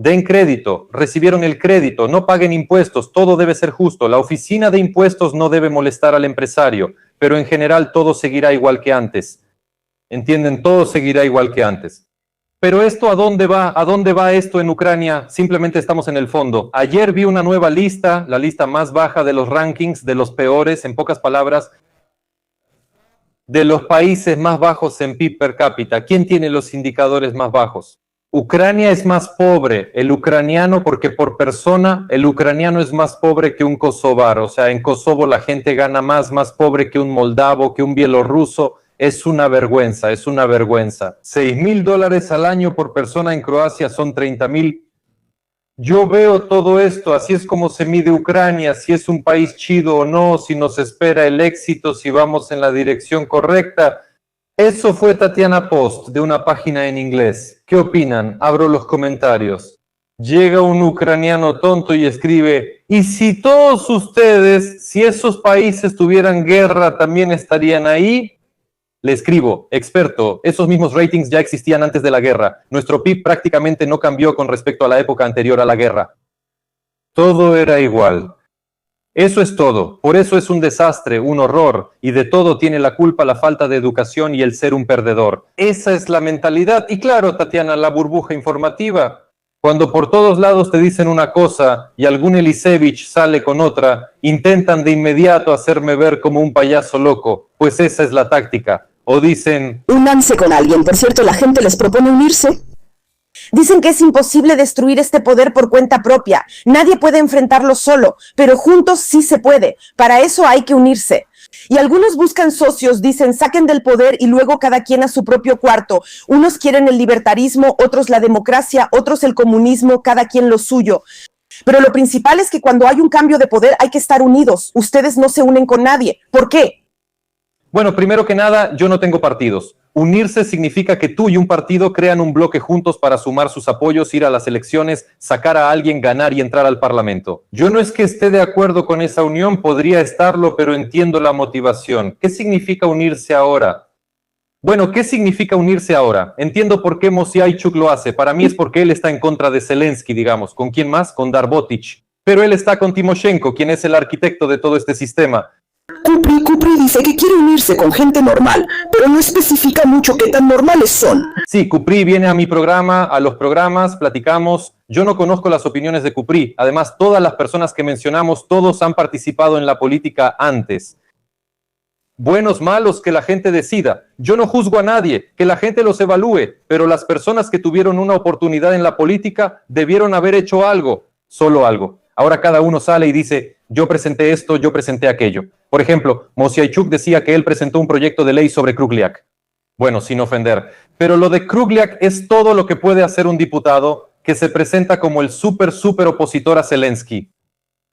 recibieron el crédito, no paguen impuestos, todo debe ser justo. La oficina de impuestos no debe molestar al empresario, pero en general todo seguirá igual que antes. ¿Entienden? Todo seguirá igual que antes. Pero esto, ¿a dónde va? ¿A dónde va esto en Ucrania? Simplemente estamos en el fondo. Ayer vi una nueva lista, la lista más baja de los rankings, de los peores, en pocas palabras, de los países más bajos en PIB per cápita. ¿Quién tiene los indicadores más bajos? Ucrania es más pobre, el ucraniano, porque por persona, el ucraniano es más pobre que un kosovar. O sea, en Kosovo la gente gana más pobre que un moldavo, que un bielorruso. Es una vergüenza, es una vergüenza. $6,000 al año por persona en Croacia son 30,000. Yo veo todo esto, así es como se mide Ucrania, si es un país chido o no, si nos espera el éxito, si vamos en la dirección correcta. Eso fue Tatiana Post, de una página en inglés. ¿Qué opinan? Abro los comentarios. Llega un ucraniano tonto y escribe, ¿y si todos ustedes, si esos países tuvieran guerra, también estarían ahí? Le escribo, experto, esos mismos ratings ya existían antes de la guerra. Nuestro PIB prácticamente no cambió con respecto a la época anterior a la guerra. Todo era igual. Eso es todo. Por eso es un desastre, un horror, y de todo tiene la culpa la falta de educación y el ser un perdedor. Esa es la mentalidad. Y claro, Tatiana, la burbuja informativa. Cuando por todos lados te dicen una cosa y algún Elisevich sale con otra, intentan de inmediato hacerme ver como un payaso loco, pues esa es la táctica. O dicen, Únanse con alguien. Por cierto, la gente les propone unirse. Dicen que es imposible destruir este poder por cuenta propia. Nadie puede enfrentarlo solo, pero juntos sí se puede. Para eso hay que unirse. Y algunos buscan socios, dicen, saquen del poder y luego cada quien a su propio cuarto. Unos quieren el libertarismo, otros la democracia, otros el comunismo, cada quien lo suyo. Pero lo principal es que cuando hay un cambio de poder hay que estar unidos. Ustedes no se unen con nadie. ¿Por qué? bueno, primero que nada, yo no tengo partidos. Unirse significa que tú y un partido crean un bloque juntos para sumar sus apoyos, ir a las elecciones, sacar a alguien, ganar y entrar al Parlamento. Yo no es que esté de acuerdo con esa unión, podría estarlo, pero entiendo la motivación. ¿Qué significa unirse ahora? Bueno, ¿qué significa unirse ahora? Entiendo por qué Mosiaychuk lo hace. Para mí es porque él está en contra de Zelensky, digamos. ¿Con quién más? Con Darbotic. Pero él está con Timoshenko, quien es el arquitecto de todo este sistema. Kupri dice que quiere unirse con gente normal, pero no especifica mucho qué tan normales son. Sí, Kupri viene a mi programa, a los programas, platicamos. Yo no conozco las opiniones de Kupri. Además, todas las personas que mencionamos, todos han participado en la política antes. Buenos, malos, que la gente decida. Yo no juzgo a nadie, que la gente los evalúe, pero las personas que tuvieron una oportunidad en la política debieron haber hecho algo, solo algo. Ahora cada uno sale y dice, yo presenté esto, yo presenté aquello. Por ejemplo, Mosiaychuk decía que él presentó un proyecto de ley sobre Krukliak. Bueno, sin ofender. Pero lo de Krukliak es todo lo que puede hacer un diputado que se presenta como el súper opositor a Zelensky.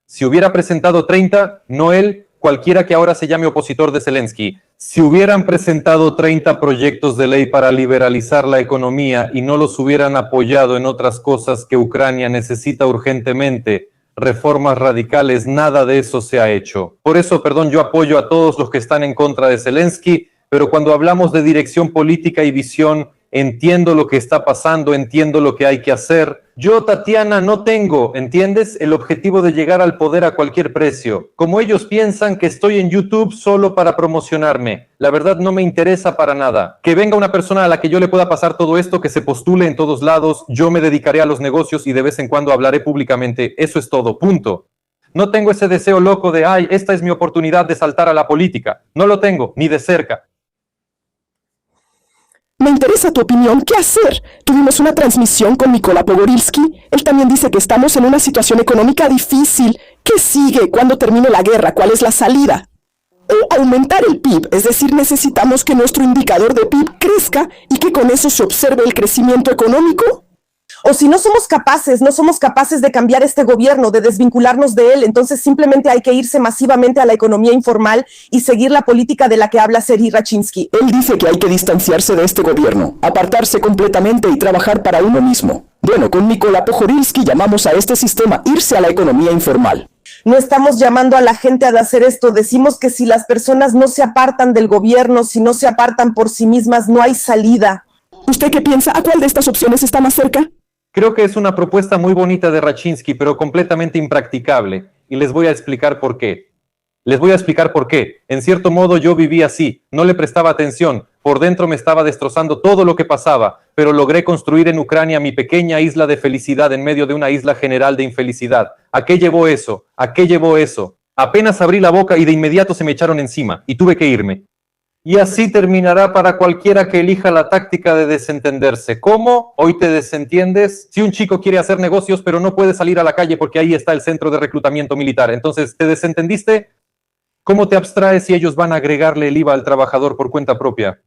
Si hubiera presentado 30, no él, cualquiera que ahora se llame opositor de Zelensky. Si hubieran presentado 30 proyectos de ley para liberalizar la economía y no los hubieran apoyado en otras cosas que Ucrania necesita urgentemente, reformas radicales, nada de eso se ha hecho. Por eso, yo apoyo a todos los que están en contra de Zelensky, pero cuando hablamos de dirección política y visión, entiendo lo que está pasando, entiendo lo que hay que hacer. Yo, Tatiana, no tengo, ¿entiendes?, el objetivo de llegar al poder a cualquier precio. Como ellos piensan que estoy en YouTube solo para promocionarme. La verdad no me interesa para nada. Que venga una persona a la que yo le pueda pasar todo esto, que se postule en todos lados, yo me dedicaré a los negocios y de vez en cuando hablaré públicamente. Eso es todo, punto. No tengo ese deseo loco de, ay, esta es mi oportunidad de saltar a la política. No lo tengo, ni de cerca. Me interesa tu opinión. ¿Qué hacer? Tuvimos una transmisión con Mykola Pogorilsky. Él también dice que estamos en una situación económica difícil. ¿Qué sigue? ¿Cuándo termine la guerra? ¿Cuál es la salida? O aumentar el PIB, es decir, necesitamos que nuestro indicador de PIB crezca y que con eso se observe el crecimiento económico. O si no somos capaces de cambiar este gobierno, de desvincularnos de él, entonces simplemente hay que irse masivamente a la economía informal y seguir la política de la que habla Serhiy Rachinsky. Él dice que hay que distanciarse de este gobierno, apartarse completamente y trabajar para uno mismo. Bueno, con Mykola Pogorilsky llamamos a este sistema irse a la economía informal. No estamos llamando a la gente a hacer esto, decimos que si las personas no se apartan del gobierno, si no se apartan por sí mismas, no hay salida. ¿Usted qué piensa? ¿A cuál de estas opciones está más cerca? Creo que es una propuesta muy bonita de Rachinsky, pero completamente impracticable. Y les voy a explicar por qué. En cierto modo yo viví así, no le prestaba atención. Por dentro me estaba destrozando todo lo que pasaba, pero logré construir en Ucrania mi pequeña isla de felicidad en medio de una isla general de infelicidad. ¿A qué llevó eso? Apenas abrí la boca y de inmediato se me echaron encima y tuve que irme. Y así terminará para cualquiera que elija la táctica de desentenderse. ¿Cómo? ¿Hoy te desentiendes? Si un chico quiere hacer negocios pero no puede salir a la calle porque ahí está el centro de reclutamiento militar, entonces, ¿te desentendiste? ¿Cómo te abstraes si ellos van a agregarle el IVA al trabajador por cuenta propia?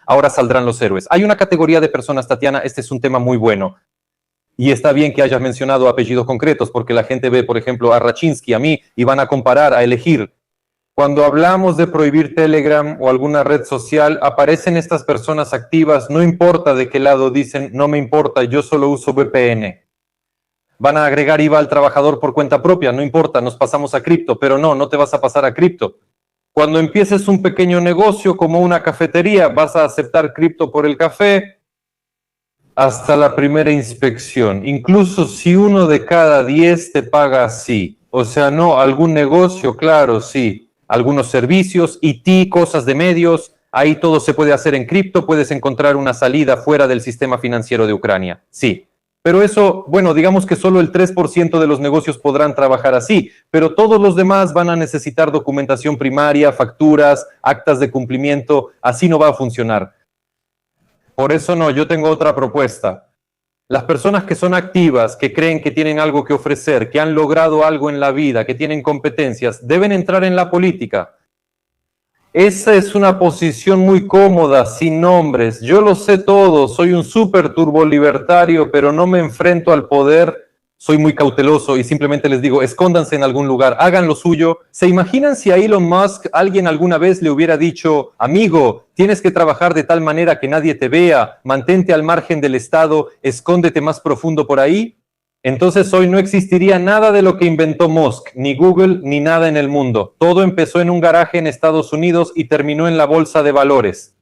Ahora saldrán los héroes. Hay una categoría de personas, Tatiana, este es un tema muy bueno. Y está bien que hayas mencionado apellidos concretos porque la gente ve, por ejemplo, a Rachinsky, a mí, y van a comparar, a elegir. Cuando hablamos de prohibir Telegram o alguna red social, aparecen estas personas activas, no importa de qué lado, dicen, no me importa, yo solo uso VPN. Van a agregar IVA al trabajador por cuenta propia, no importa, nos pasamos a cripto, pero no te vas a pasar a cripto. Cuando empieces un pequeño negocio como una cafetería, vas a aceptar cripto por el café hasta la primera inspección. Incluso si 1 de cada 10 te paga así. O sea, no, algún negocio, claro, sí. Algunos servicios, IT, cosas de medios, ahí todo se puede hacer en cripto, puedes encontrar una salida fuera del sistema financiero de Ucrania, sí. Pero eso, bueno, digamos que solo el 3% de los negocios podrán trabajar así, pero todos los demás van a necesitar documentación primaria, facturas, actas de cumplimiento, así no va a funcionar. Por eso no, yo tengo otra propuesta. Las personas que son activas, que creen que tienen algo que ofrecer, que han logrado algo en la vida, que tienen competencias, deben entrar en la política. Esa es una posición muy cómoda, sin nombres. Yo lo sé todo, soy un súper turbolibertario, pero no me enfrento al poder. Soy muy cauteloso y simplemente les digo, escóndanse en algún lugar, hagan lo suyo. ¿Se imaginan si a Elon Musk alguien alguna vez le hubiera dicho, amigo, tienes que trabajar de tal manera que nadie te vea, mantente al margen del Estado, escóndete más profundo por ahí? Entonces hoy no existiría nada de lo que inventó Musk, ni Google, ni nada en el mundo. Todo empezó en un garaje en Estados Unidos y terminó en la bolsa de valores.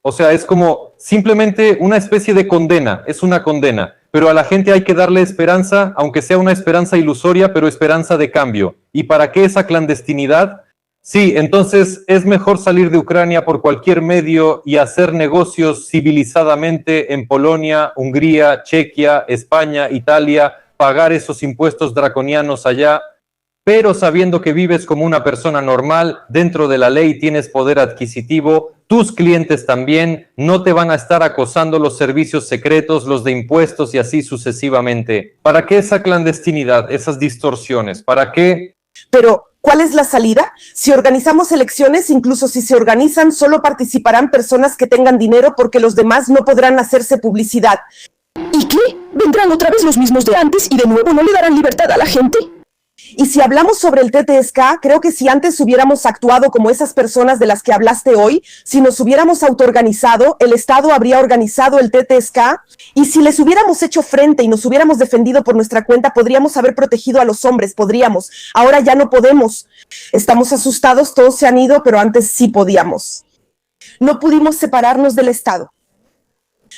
O sea, es como simplemente una especie de condena, es una condena. Pero a la gente hay que darle esperanza, aunque sea una esperanza ilusoria, pero esperanza de cambio. ¿Y para qué esa clandestinidad? Sí, entonces es mejor salir de Ucrania por cualquier medio y hacer negocios civilizadamente en Polonia, Hungría, Chequia, España, Italia, pagar esos impuestos draconianos allá, pero sabiendo que vives como una persona normal, dentro de la ley tienes poder adquisitivo, tus clientes también, no te van a estar acosando los servicios secretos, los de impuestos y así sucesivamente. ¿Para qué esa clandestinidad, esas distorsiones? ¿Para qué? Pero, ¿cuál es la salida? Si organizamos elecciones, incluso si se organizan, solo participarán personas que tengan dinero porque los demás no podrán hacerse publicidad. ¿Y qué qué? ¿Vendrán otra vez los mismos de antes y de nuevo no le darán libertad a la gente? Y si hablamos sobre el TTSK, creo que si antes hubiéramos actuado como esas personas de las que hablaste hoy, si nos hubiéramos autoorganizado, el Estado habría organizado el TTSK, y si les hubiéramos hecho frente y nos hubiéramos defendido por nuestra cuenta, podríamos haber protegido a los hombres, podríamos. Ahora ya no podemos. Estamos asustados, todos se han ido, pero antes sí podíamos. No pudimos separarnos del Estado.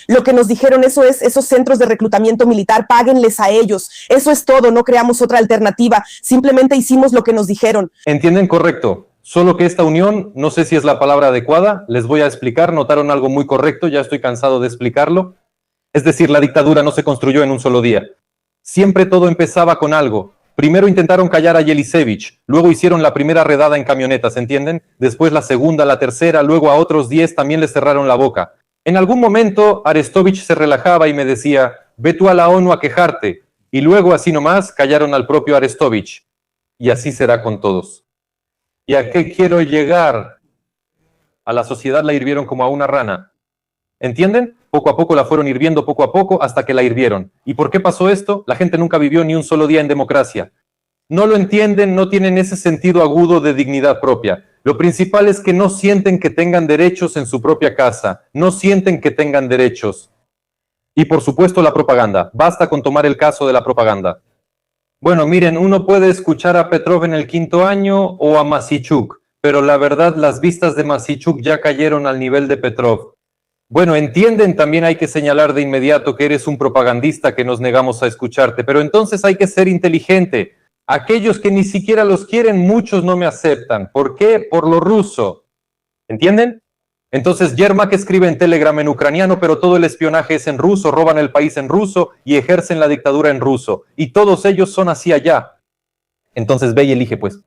Lo que nos dijeron eso es, esos centros de reclutamiento militar, páguenles a ellos. Eso es todo, no creamos otra alternativa. Simplemente hicimos lo que nos dijeron. ¿Entienden? Correcto. Solo que esta unión, no sé si es la palabra adecuada, les voy a explicar, notaron algo muy correcto, ya estoy cansado de explicarlo. Es decir, la dictadura no se construyó en un solo día. Siempre todo empezaba con algo. Primero intentaron callar a Jelisevich, luego hicieron la primera redada en camionetas, ¿entienden? Después la segunda, la tercera, luego a otros 10 también les cerraron la boca. En algún momento Arestovich se relajaba y me decía, ve tú a la ONU a quejarte. Y luego así nomás callaron al propio Arestovich. Y así será con todos. ¿Y a qué quiero llegar? A la sociedad la hirvieron como a una rana. ¿Entienden? Poco a poco la fueron hirviendo, poco a poco, hasta que la hirvieron. ¿Y por qué pasó esto? La gente nunca vivió ni un solo día en democracia. No lo entienden, no tienen ese sentido agudo de dignidad propia. Lo principal es que no sienten que tengan derechos en su propia casa, no sienten que tengan derechos. Y por supuesto la propaganda, basta con tomar el caso de la propaganda. Bueno, miren, uno puede escuchar a Petrov en el 5º año o a Masichuk, pero la verdad las vistas de Masichuk ya cayeron al nivel de Petrov. Bueno, entienden, también hay que señalar de inmediato que eres un propagandista, que nos negamos a escucharte, pero entonces hay que ser inteligente. Aquellos que ni siquiera los quieren, muchos no me aceptan. ¿Por qué? Por lo ruso. ¿Entienden? Entonces Yermak escribe en Telegram en ucraniano, pero todo el espionaje es en ruso, roban el país en ruso y ejercen la dictadura en ruso. Y todos ellos son así allá. Entonces ve y elige, pues.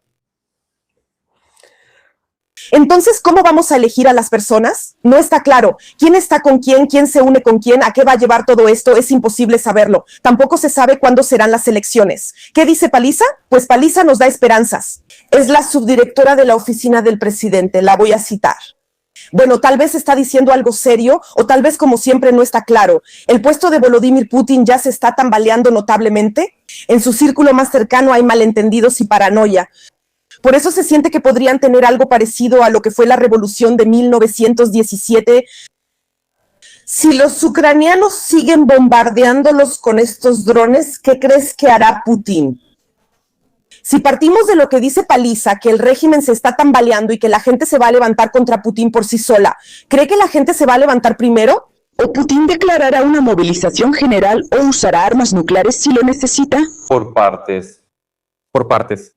Entonces, ¿cómo vamos a elegir a las personas? No está claro. ¿Quién está con quién? ¿Quién se une con quién? ¿A qué va a llevar todo esto? Es imposible saberlo. Tampoco se sabe cuándo serán las elecciones. ¿Qué dice Paliza? Pues Paliza nos da esperanzas. Es la subdirectora de la oficina del presidente. La voy a citar. Bueno, tal vez está diciendo algo serio o tal vez como siempre no está claro. El puesto de Volodymyr Putin ya se está tambaleando notablemente. En su círculo más cercano hay malentendidos y paranoia. Por eso se siente que podrían tener algo parecido a lo que fue la revolución de 1917. Si los ucranianos siguen bombardeándolos con estos drones, ¿qué crees que hará Putin? Si partimos de lo que dice Paliza, que el régimen se está tambaleando y que la gente se va a levantar contra Putin por sí sola, ¿cree que la gente se va a levantar primero? ¿O Putin declarará una movilización general o usará armas nucleares si lo necesita? Por partes. Por partes.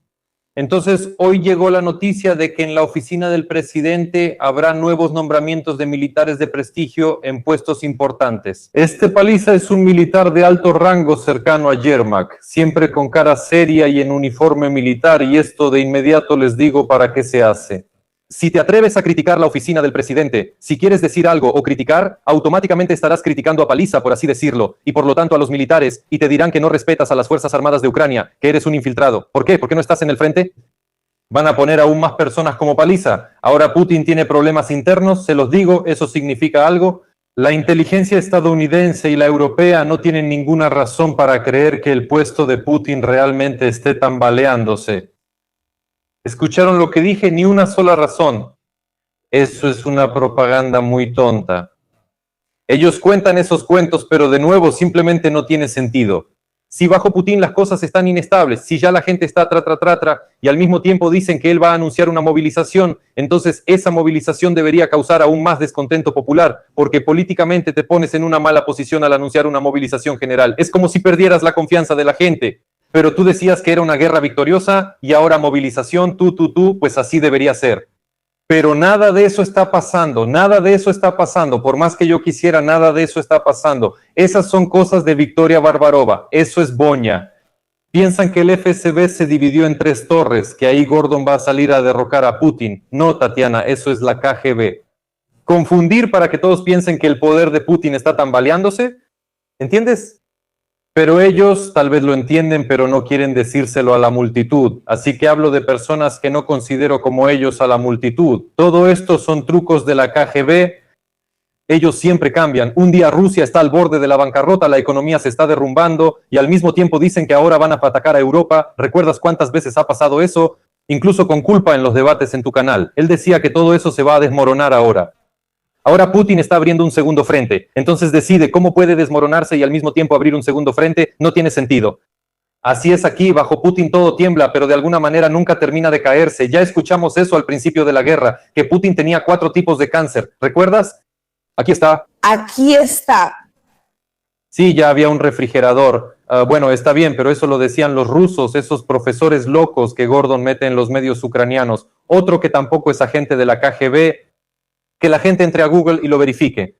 Entonces, hoy llegó la noticia de que en la oficina del presidente habrá nuevos nombramientos de militares de prestigio en puestos importantes. Este Paliza es un militar de alto rango cercano a Yermak, siempre con cara seria y en uniforme militar, y esto de inmediato les digo para qué se hace. Si te atreves a criticar la oficina del presidente, si quieres decir algo o criticar, automáticamente estarás criticando a Paliza, por así decirlo, y por lo tanto a los militares, y te dirán que no respetas a las Fuerzas Armadas de Ucrania, que eres un infiltrado. ¿Por qué? ¿Por qué no estás en el frente? Van a poner aún más personas como Paliza. Ahora Putin tiene problemas internos, se los digo, eso significa algo. La inteligencia estadounidense y la europea no tienen ninguna razón para creer que el puesto de Putin realmente esté tambaleándose. ¿Escucharon lo que dije? Ni una sola razón. Eso es una propaganda muy tonta. Ellos cuentan esos cuentos, pero de nuevo simplemente no tiene sentido. Si bajo Putin las cosas están inestables, si ya la gente está tra, y al mismo tiempo dicen que él va a anunciar una movilización, entonces esa movilización debería causar aún más descontento popular, porque políticamente te pones en una mala posición al anunciar una movilización general. Es como si perdieras la confianza de la gente. Pero tú decías que era una guerra victoriosa y ahora movilización, pues así debería ser. Pero nada de eso está pasando, nada de eso está pasando. Por más que yo quisiera, nada de eso está pasando. Esas son cosas de Victoria Barbarova, eso es boña. Piensan que el FSB se dividió en 3 torres, que ahí Gordon va a salir a derrocar a Putin. No, Tatiana, eso es la KGB. Confundir para que todos piensen que el poder de Putin está tambaleándose, ¿entiendes? Pero ellos tal vez lo entienden, pero no quieren decírselo a la multitud. Así que hablo de personas que no considero como ellos a la multitud. Todo esto son trucos de la KGB Ellos siempre cambian. Un día Rusia está al borde de la bancarrota, la economía se está derrumbando y al mismo tiempo dicen que ahora van a atacar a Europa. ¿Recuerdas cuántas veces ha pasado eso? Incluso con culpa en los debates en tu canal. Él decía que todo eso se va a desmoronar ahora. Ahora Putin está abriendo un segundo frente. Entonces decide cómo puede desmoronarse y al mismo tiempo abrir un segundo frente. No tiene sentido. Así es aquí, bajo Putin todo tiembla, pero de alguna manera nunca termina de caerse. Ya escuchamos eso al principio de la guerra, que Putin tenía 4 tipos de cáncer. ¿Recuerdas? Aquí está. Aquí está. Sí, ya había un refrigerador. Bueno, está bien, pero eso lo decían los rusos, esos profesores locos que Gordon mete en los medios ucranianos. Otro que tampoco es agente de la KGB, que la gente entre a Google y lo verifique.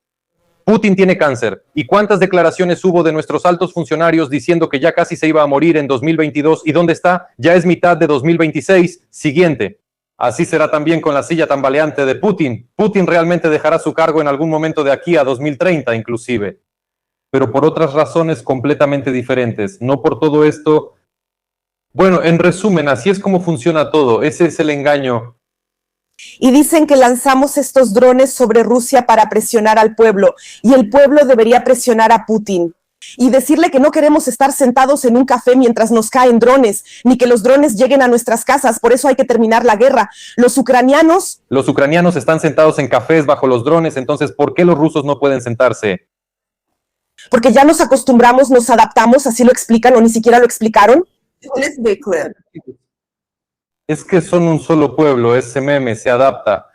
Putin tiene cáncer. ¿Y cuántas declaraciones hubo de nuestros altos funcionarios diciendo que ya casi se iba a morir en 2022? ¿Y dónde está? Ya es mitad de 2026. Siguiente. Así será también con la silla tambaleante de Putin. Putin realmente dejará su cargo en algún momento de aquí a 2030 inclusive. Pero por otras razones completamente diferentes. No por todo esto. Bueno, en resumen, así es como funciona todo. Ese es el engaño. Y dicen que lanzamos estos drones sobre Rusia para presionar al pueblo. Y el pueblo debería presionar a Putin. Y decirle que no queremos estar sentados en un café mientras nos caen drones, ni que los drones lleguen a nuestras casas, por eso hay que terminar la guerra. Los ucranianos están sentados en cafés bajo los drones, entonces ¿por qué los rusos no pueden sentarse? Porque ya nos acostumbramos, nos adaptamos, así lo explican o ni siquiera lo explicaron. Es que son un solo pueblo, ese meme se adapta.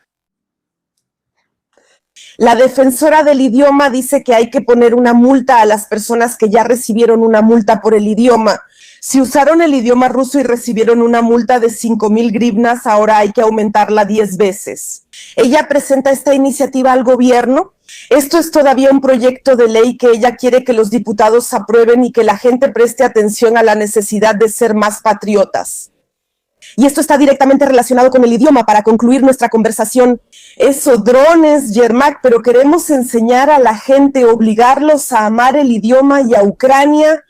La defensora del idioma dice que hay que poner una multa a las personas que ya recibieron una multa por el idioma. Si usaron el idioma ruso y recibieron una multa de 5,000 grivnas, ahora hay que aumentarla 10 veces. Ella presenta esta iniciativa al gobierno. Esto es todavía un proyecto de ley que ella quiere que los diputados aprueben y que la gente preste atención a la necesidad de ser más patriotas. Y esto está directamente relacionado con el idioma. Para concluir nuestra conversación, eso, drones, Yermak, pero queremos enseñar a la gente, obligarlos a amar el idioma y a Ucrania.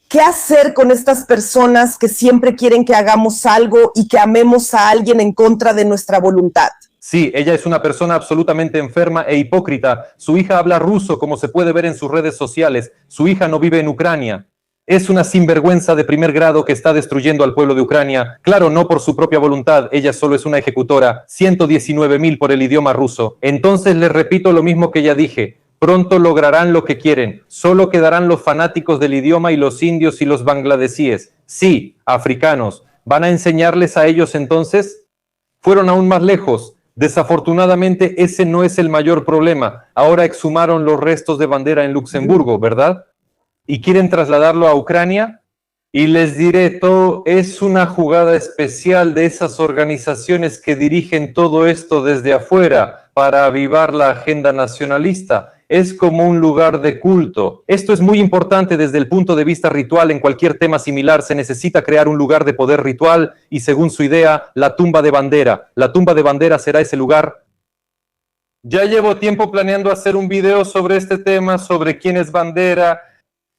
¿Qué hacer con estas personas que siempre quieren que hagamos algo y que amemos a alguien en contra de nuestra voluntad? Sí, ella es una persona absolutamente enferma e hipócrita. Su hija habla ruso, como se puede ver en sus redes sociales. Su hija no vive en Ucrania. Es una sinvergüenza de primer grado que está destruyendo al pueblo de Ucrania. Claro, no por su propia voluntad, ella solo es una ejecutora. 119,000 por el idioma ruso. Entonces les repito lo mismo que ya dije. Pronto lograrán lo que quieren. Solo quedarán los fanáticos del idioma y los indios y los bangladesíes. Sí, africanos. ¿Van a enseñarles a ellos entonces? Fueron aún más lejos. Desafortunadamente ese no es el mayor problema. Ahora exhumaron los restos de bandera en Luxemburgo, ¿verdad? ¿Y quieren trasladarlo a Ucrania? Y les diré, todo es una jugada especial de esas organizaciones que dirigen todo esto desde afuera para avivar la agenda nacionalista. Es como un lugar de culto. Esto es muy importante desde el punto de vista ritual. En cualquier tema similar se necesita crear un lugar de poder ritual y según su idea, la tumba de bandera. La tumba de bandera será ese lugar. Ya llevo tiempo planeando hacer un video sobre este tema, sobre quién es Bandera.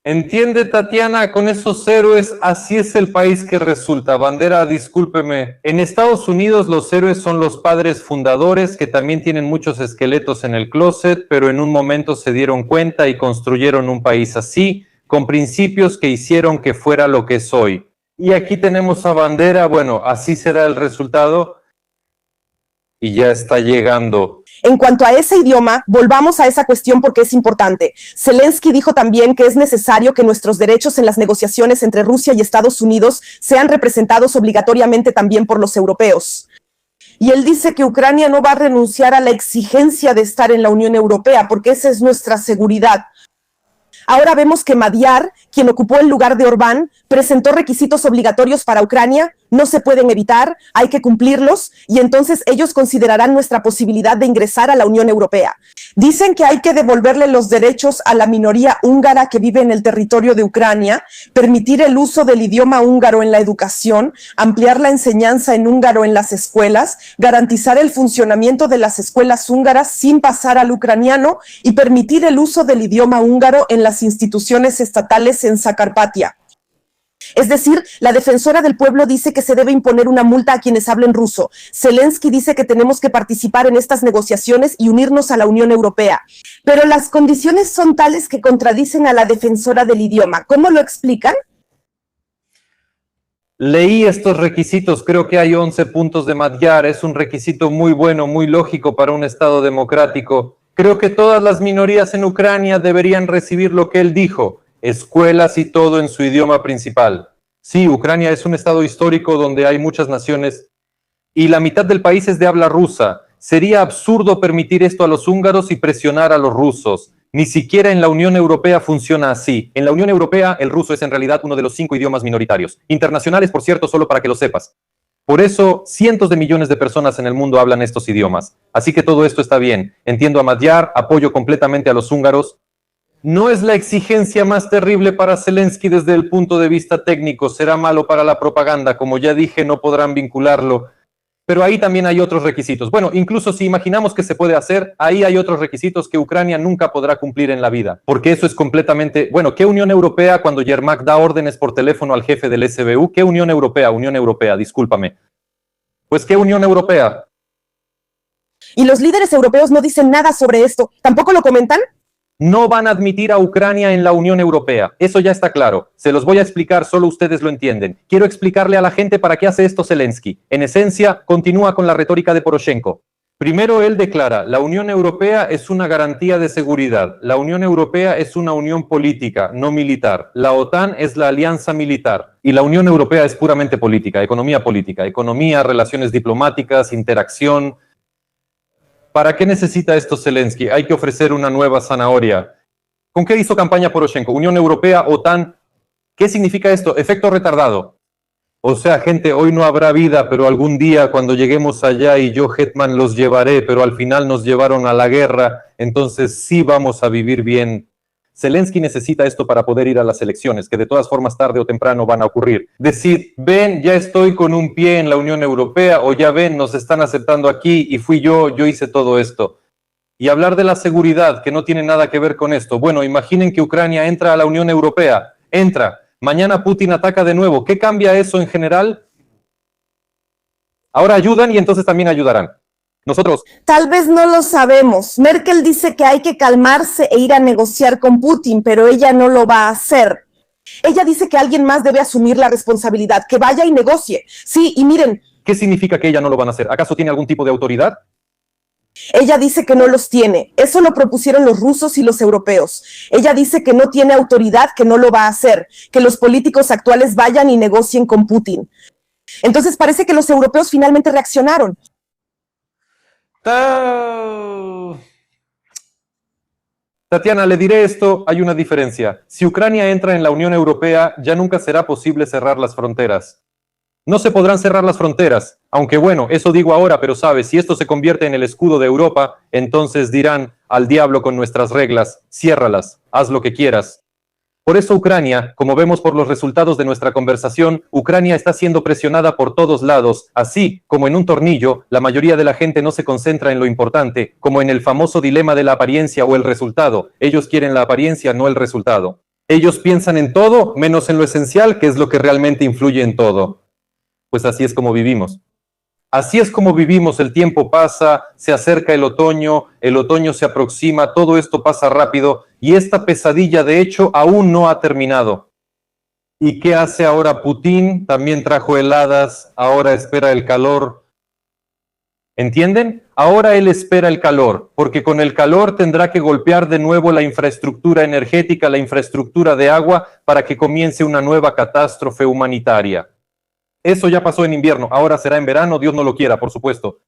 ¿Entiende, Tatiana? Con esos héroes, así es el país que resulta. Bandera, discúlpeme. En Estados Unidos los héroes son los padres fundadores que también tienen muchos esqueletos en el closet, pero en un momento se dieron cuenta y construyeron un país así, con principios que hicieron que fuera lo que es hoy. Y aquí tenemos a Bandera, bueno, así será el resultado. Y ya está llegando. En cuanto a ese idioma, volvamos a esa cuestión porque es importante. Zelensky dijo también que es necesario que nuestros derechos en las negociaciones entre Rusia y Estados Unidos sean representados obligatoriamente también por los europeos. Y él dice que Ucrania no va a renunciar a la exigencia de estar en la Unión Europea porque esa es nuestra seguridad. Ahora vemos que Madiar, quien ocupó el lugar de Orbán, presentó requisitos obligatorios para Ucrania, no se pueden evitar, hay que cumplirlos, y entonces ellos considerarán nuestra posibilidad de ingresar a la Unión Europea. Dicen que hay que devolverle los derechos a la minoría húngara que vive en el territorio de Ucrania, permitir el uso del idioma húngaro en la educación, ampliar la enseñanza en húngaro en las escuelas, garantizar el funcionamiento de las escuelas húngaras sin pasar al ucraniano y permitir el uso del idioma húngaro en las instituciones estatales en Zakarpatia. Es decir, la defensora del pueblo dice que se debe imponer una multa a quienes hablen ruso. Zelensky dice que tenemos que participar en estas negociaciones y unirnos a la Unión Europea. Pero las condiciones son tales que contradicen a la defensora del idioma. ¿Cómo lo explican? Leí estos requisitos, creo que hay 11 puntos de Madjar, es un requisito muy bueno, muy lógico para un Estado democrático. Creo que todas las minorías en Ucrania deberían recibir lo que él dijo, escuelas y todo en su idioma principal. Sí, Ucrania es un Estado histórico donde hay muchas naciones y la mitad del país es de habla rusa. Sería absurdo permitir esto a los húngaros y presionar a los rusos. Ni siquiera en la Unión Europea funciona así. En la Unión Europea el ruso es en realidad uno de los 5 idiomas minoritarios. Internacionales, por cierto, solo para que lo sepas. Por eso, cientos de millones de personas en el mundo hablan estos idiomas. Así que todo esto está bien. Entiendo a Madjar, apoyo completamente a los húngaros. No es la exigencia más terrible para Zelensky desde el punto de vista técnico. Será malo para la propaganda. Como ya dije, no podrán vincularlo. Pero ahí también hay otros requisitos. Bueno, incluso si imaginamos que se puede hacer, ahí hay otros requisitos que Ucrania nunca podrá cumplir en la vida. Porque eso es completamente... Bueno, ¿qué Unión Europea cuando Yermak da órdenes por teléfono al jefe del SBU? ¿Qué Unión Europea? Unión Europea, discúlpame. Pues, ¿qué Unión Europea? Y los líderes europeos no dicen nada sobre esto. ¿Tampoco lo comentan? No van a admitir a Ucrania en la Unión Europea. Eso ya está claro. Se los voy a explicar, solo ustedes lo entienden. Quiero explicarle a la gente para qué hace esto Zelensky. En esencia, continúa con la retórica de Poroshenko. Primero, él declara, la Unión Europea es una garantía de seguridad. La Unión Europea es una unión política, no militar. La OTAN es la alianza militar. Y la Unión Europea es puramente política, economía, relaciones diplomáticas, interacción. ¿Para qué necesita esto Zelensky? Hay que ofrecer una nueva zanahoria. ¿Con qué hizo campaña Poroshenko? Unión Europea, OTAN. ¿Qué significa esto? Efecto retardado. O sea, gente, hoy no habrá vida, pero algún día cuando lleguemos allá y yo, Hetman, los llevaré, pero al final nos llevaron a la guerra, entonces sí vamos a vivir bien. Zelensky necesita esto para poder ir a las elecciones, que de todas formas tarde o temprano van a ocurrir. Decir, ven, ya estoy con un pie en la Unión Europea, o ya ven, nos están aceptando aquí y fui yo hice todo esto. Y hablar de la seguridad, que no tiene nada que ver con esto. Bueno, imaginen que Ucrania entra a la Unión Europea, entra, mañana Putin ataca de nuevo. ¿Qué cambia eso en general? Ahora ayudan y entonces también ayudarán. Nosotros. Tal vez no lo sabemos. Merkel dice que hay que calmarse e ir a negociar con Putin, pero ella no lo va a hacer. Ella dice que alguien más debe asumir la responsabilidad, que vaya y negocie. Sí, y miren. ¿Qué significa que ella no lo van a hacer? ¿Acaso tiene algún tipo de autoridad? Ella dice que no los tiene. Eso lo propusieron los rusos y los europeos. Ella dice que no tiene autoridad, que no lo va a hacer, que los políticos actuales vayan y negocien con Putin. Entonces parece que los europeos finalmente reaccionaron. Tatiana, le diré esto, hay una diferencia. Si Ucrania entra en la Unión Europea, ya nunca será posible cerrar las fronteras. No se podrán cerrar las fronteras, aunque bueno, eso digo ahora, pero sabes, si esto se convierte en el escudo de Europa, entonces dirán, al diablo con nuestras reglas, ciérralas, haz lo que quieras. Por eso Ucrania, como vemos por los resultados de nuestra conversación, Ucrania está siendo presionada por todos lados. Así como en un tornillo, la mayoría de la gente no se concentra en lo importante, como en el famoso dilema de la apariencia o el resultado. Ellos quieren la apariencia, no el resultado. Ellos piensan en todo, menos en lo esencial, que es lo que realmente influye en todo. Pues así es como vivimos. Así es como vivimos, el tiempo pasa, se acerca el otoño se aproxima, todo esto pasa rápido y esta pesadilla de hecho aún no ha terminado. ¿Y qué hace ahora Putin? También trajo heladas, ahora espera el calor. ¿Entienden? Ahora él espera el calor, porque con el calor tendrá que golpear de nuevo la infraestructura energética, la infraestructura de agua, para que comience una nueva catástrofe humanitaria. Eso ya pasó en invierno, ahora será en verano, Dios no lo quiera, por supuesto.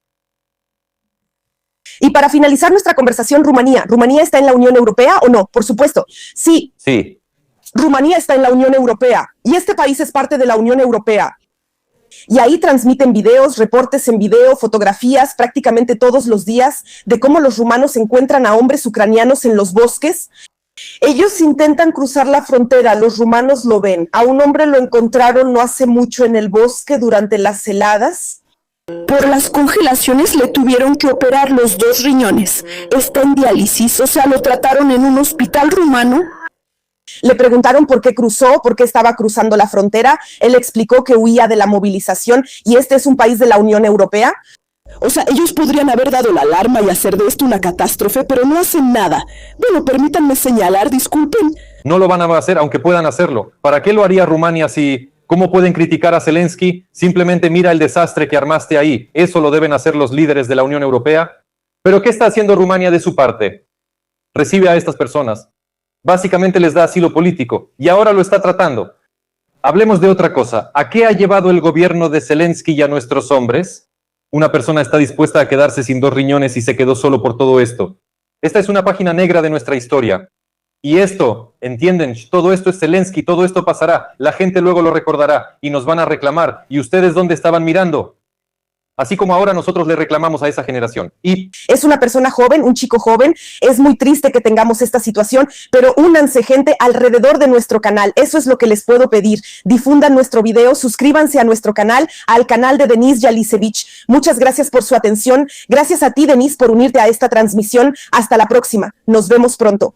Y para finalizar nuestra conversación, Rumanía. ¿Rumanía está en la Unión Europea o no? Por supuesto. Sí. Sí. Rumanía está en la Unión Europea y este país es parte de la Unión Europea. Y ahí transmiten videos, reportes en video, fotografías prácticamente todos los días de cómo los rumanos encuentran a hombres ucranianos en los bosques. Ellos intentan cruzar la frontera, los rumanos lo ven. A un hombre lo encontraron no hace mucho en el bosque durante las heladas. Por las congelaciones le tuvieron que operar los 2 riñones. Está en diálisis, o sea, lo trataron en un hospital rumano. Le preguntaron por qué cruzó, por qué estaba cruzando la frontera. Él explicó que huía de la movilización y este es un país de la Unión Europea. O sea, ellos podrían haber dado la alarma y hacer de esto una catástrofe, pero no hacen nada. Bueno, permítanme señalar, disculpen. No lo van a hacer, aunque puedan hacerlo. ¿Para qué lo haría Rumania si... ¿Cómo pueden criticar a Zelensky? Simplemente mira el desastre que armaste ahí. Eso lo deben hacer los líderes de la Unión Europea. ¿Pero qué está haciendo Rumania de su parte? Recibe a estas personas. Básicamente les da asilo político y ahora lo está tratando. Hablemos de otra cosa. ¿A qué ha llevado el gobierno de Zelensky y a nuestros hombres? Una persona está dispuesta a quedarse sin 2 riñones y se quedó solo por todo esto. Esta es una página negra de nuestra historia. Y esto, entienden, todo esto es Zelensky, todo esto pasará. La gente luego lo recordará y nos van a reclamar. ¿Y ustedes dónde estaban mirando? Así como ahora nosotros le reclamamos a esa generación. Y es una persona joven, un chico joven. Es muy triste que tengamos esta situación, pero únanse, gente, alrededor de nuestro canal. Eso es lo que les puedo pedir. Difundan nuestro video, suscríbanse a nuestro canal, al canal de Denise Jalisevich. Muchas gracias por su atención. Gracias a ti, Denise, por unirte a esta transmisión. Hasta la próxima. Nos vemos pronto.